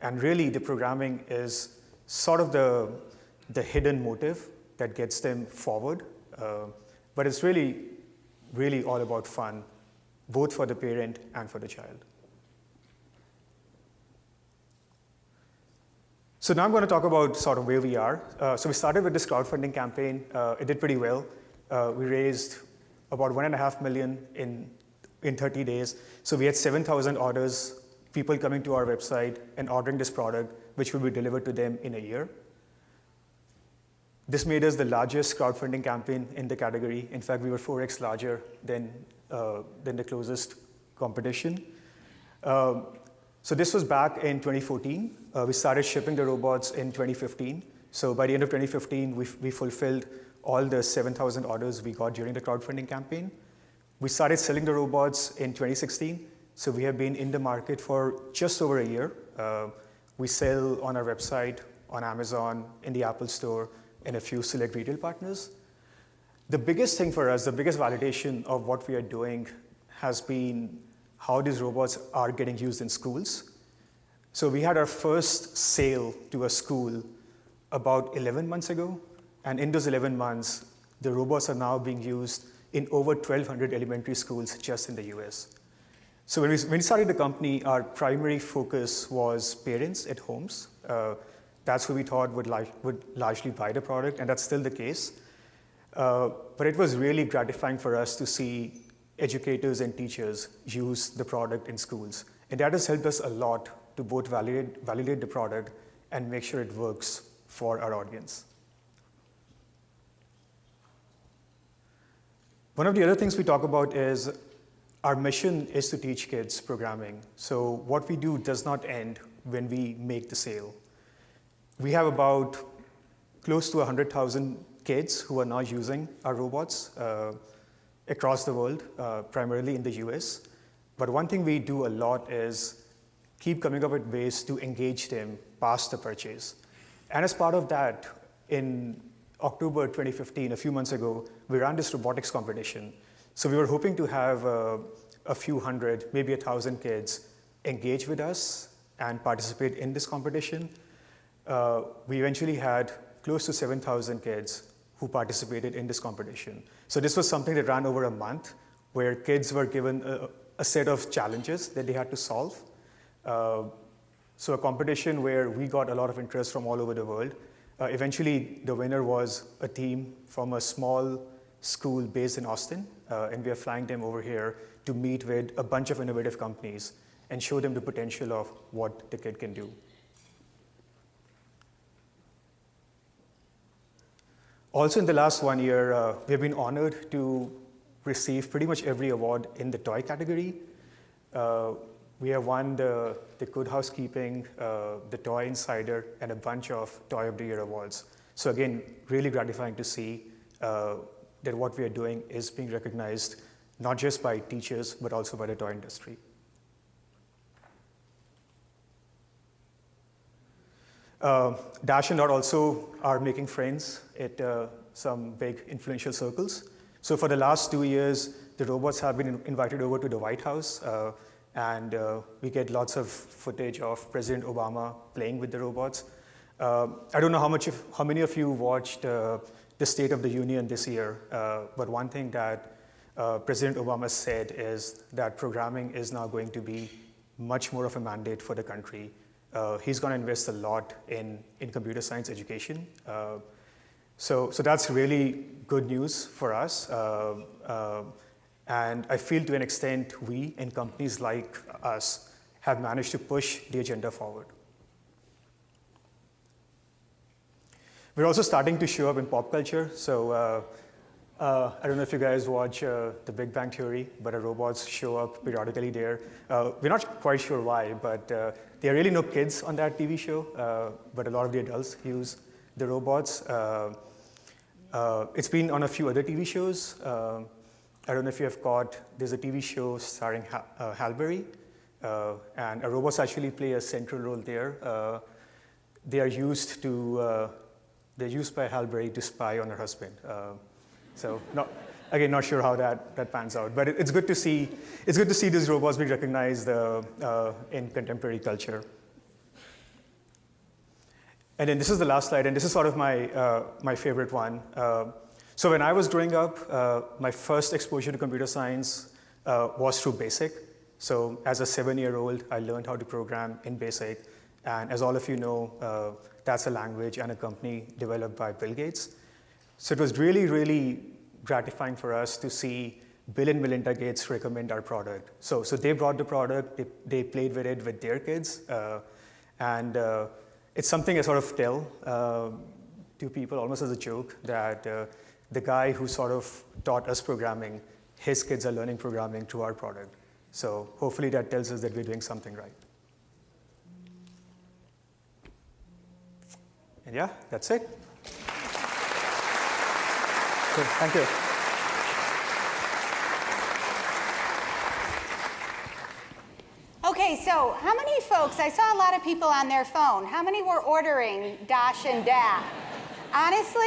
And really, the programming is sort of the hidden motive that gets them forward. But it's really, really all about fun, both for the parent and for the child. So now I'm going to talk about sort of where we are. So we started with this crowdfunding campaign. It did pretty well. We raised about $1.5 million in 30 days. So we had 7,000 orders, people coming to our website and ordering this product, which will be delivered to them in a year. This made us the largest crowdfunding campaign in the category. In fact, we were 4x larger than the closest competition. So this was back in 2014. We started shipping the robots in 2015. So by the end of 2015, we fulfilled all the 7,000 orders we got during the crowdfunding campaign. We started selling the robots in 2016. So we have been in the market for just over a year. We sell on our website, on Amazon, in the Apple Store, and a few select retail partners. The biggest thing for us, the biggest validation of what we are doing has been how these robots are getting used in schools. So we had our first sale to a school about 11 months ago. And in those 11 months, the robots are now being used in over 1,200 elementary schools just in the US. So when we started the company, our primary focus was parents at homes. That's who we thought would largely buy the product, and that's still the case. But it was really gratifying for us to see educators and teachers use the product in schools. And that has helped us a lot to both validate the product and make sure it works for our audience. One of the other things we talk about is our mission is to teach kids programming. So what we do does not end when we make the sale. We have about close to 100,000 kids who are now using our robots across the world, primarily in the US. But one thing we do a lot is keep coming up with ways to engage them past the purchase. And as part of that, in October 2015, a few months ago, we ran this robotics competition. So we were hoping to have a few hundred, maybe 1,000 kids engage with us and participate in this competition. We eventually had close to 7,000 kids who participated in this competition. So this was something that ran over a month, where kids were given a set of challenges that they had to solve. So a competition where we got a lot of interest from all over the world. Eventually, the winner was a team from a small school based in Austin, and we are flying them over here to meet with a bunch of innovative companies and show them the potential of what the kid can do. Also in the last 1 year, we have been honored to receive pretty much every award in the toy category. We have won the Good Housekeeping, the Toy Insider, and a bunch of Toy of the Year awards. So again, really gratifying to see that what we are doing is being recognized, not just by teachers, but also by the toy industry. Dash and Dot also are making friends at some big influential circles. So for the last 2 years, the robots have been invited over to the White House, and we get lots of footage of President Obama playing with the robots. I don't know how many of you watched the State of the Union this year, but one thing that President Obama said is that programming is now going to be much more of a mandate for the country. He's going to invest a lot in computer science education. So that's really good news for us. And I feel to an extent we and companies like us have managed to push the agenda forward. We're also starting to show up in pop culture. So I don't know if you guys watch The Big Bang Theory, but our robots show up periodically there. We're not quite sure why, but there are really no kids on that TV show, but a lot of the adults use the robots. It's been on a few other TV shows. I don't know if you have caught, there's a TV show starring Halle Berry, and our robots actually play a central role there. They're used by Halle Berry to spy on her husband. So not sure how that pans out, but it's good to see these robots being recognized in contemporary culture. And then this is the last slide, and this is sort of my favorite one. So when I was growing up, my first exposure to computer science was through BASIC. So as a 7-year-old, I learned how to program in BASIC. And as all of you know, that's a language and a company developed by Bill Gates. So it was really, really gratifying for us to see Bill and Melinda Gates recommend our product. So they brought the product, they played with it with their kids, and it's something I sort of tell to people almost as a joke that the guy who sort of taught us programming, his kids are learning programming through our product. So hopefully that tells us that we're doing something right. And yeah, that's it. Good, thank you. Okay, so how many folks, I saw a lot of people on their phone. How many were ordering Dash and Da? Honestly,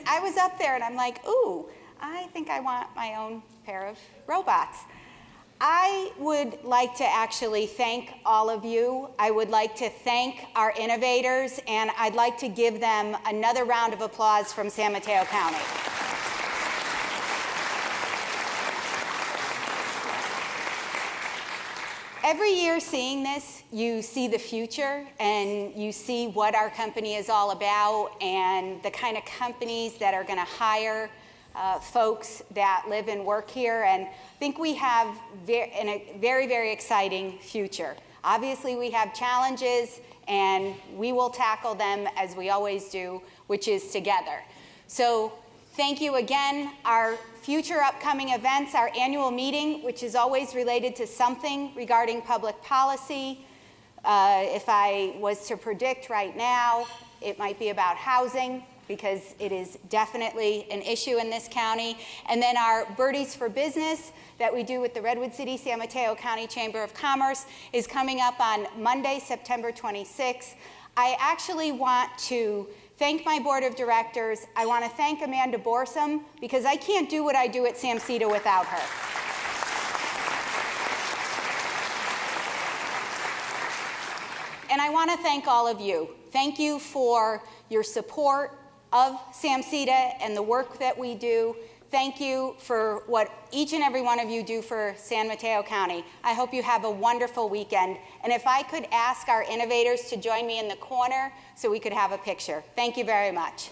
I was up there and I'm like, ooh, I think I want my own pair of robots. I would like to actually thank all of you. I would like to thank our innovators, and I'd like to give them another round of applause from San Mateo County. Every year seeing this, you see the future and you see what our company is all about and the kind of companies that are going to hire folks that live and work here. And I think we have a very, very exciting future. Obviously, we have challenges and we will tackle them as we always do, which is together. So thank you again. Our future upcoming events, our annual meeting, which is always related to something regarding public policy. If I was to predict right now, it might be about housing, because it is definitely an issue in this county. And then our Birdies for Business that we do with the Redwood City San Mateo County Chamber of Commerce is coming up on Monday, September 26th. I actually want to thank my board of directors. I want to thank Amanda Borsum, because I can't do what I do at SAMCEDA without her. And I want to thank all of you. Thank you for your support of SAMCEDA and the work that we do. Thank you for what each and every one of you do for San Mateo County. I hope you have a wonderful weekend. And if I could ask our innovators to join me in the corner so we could have a picture. Thank you very much.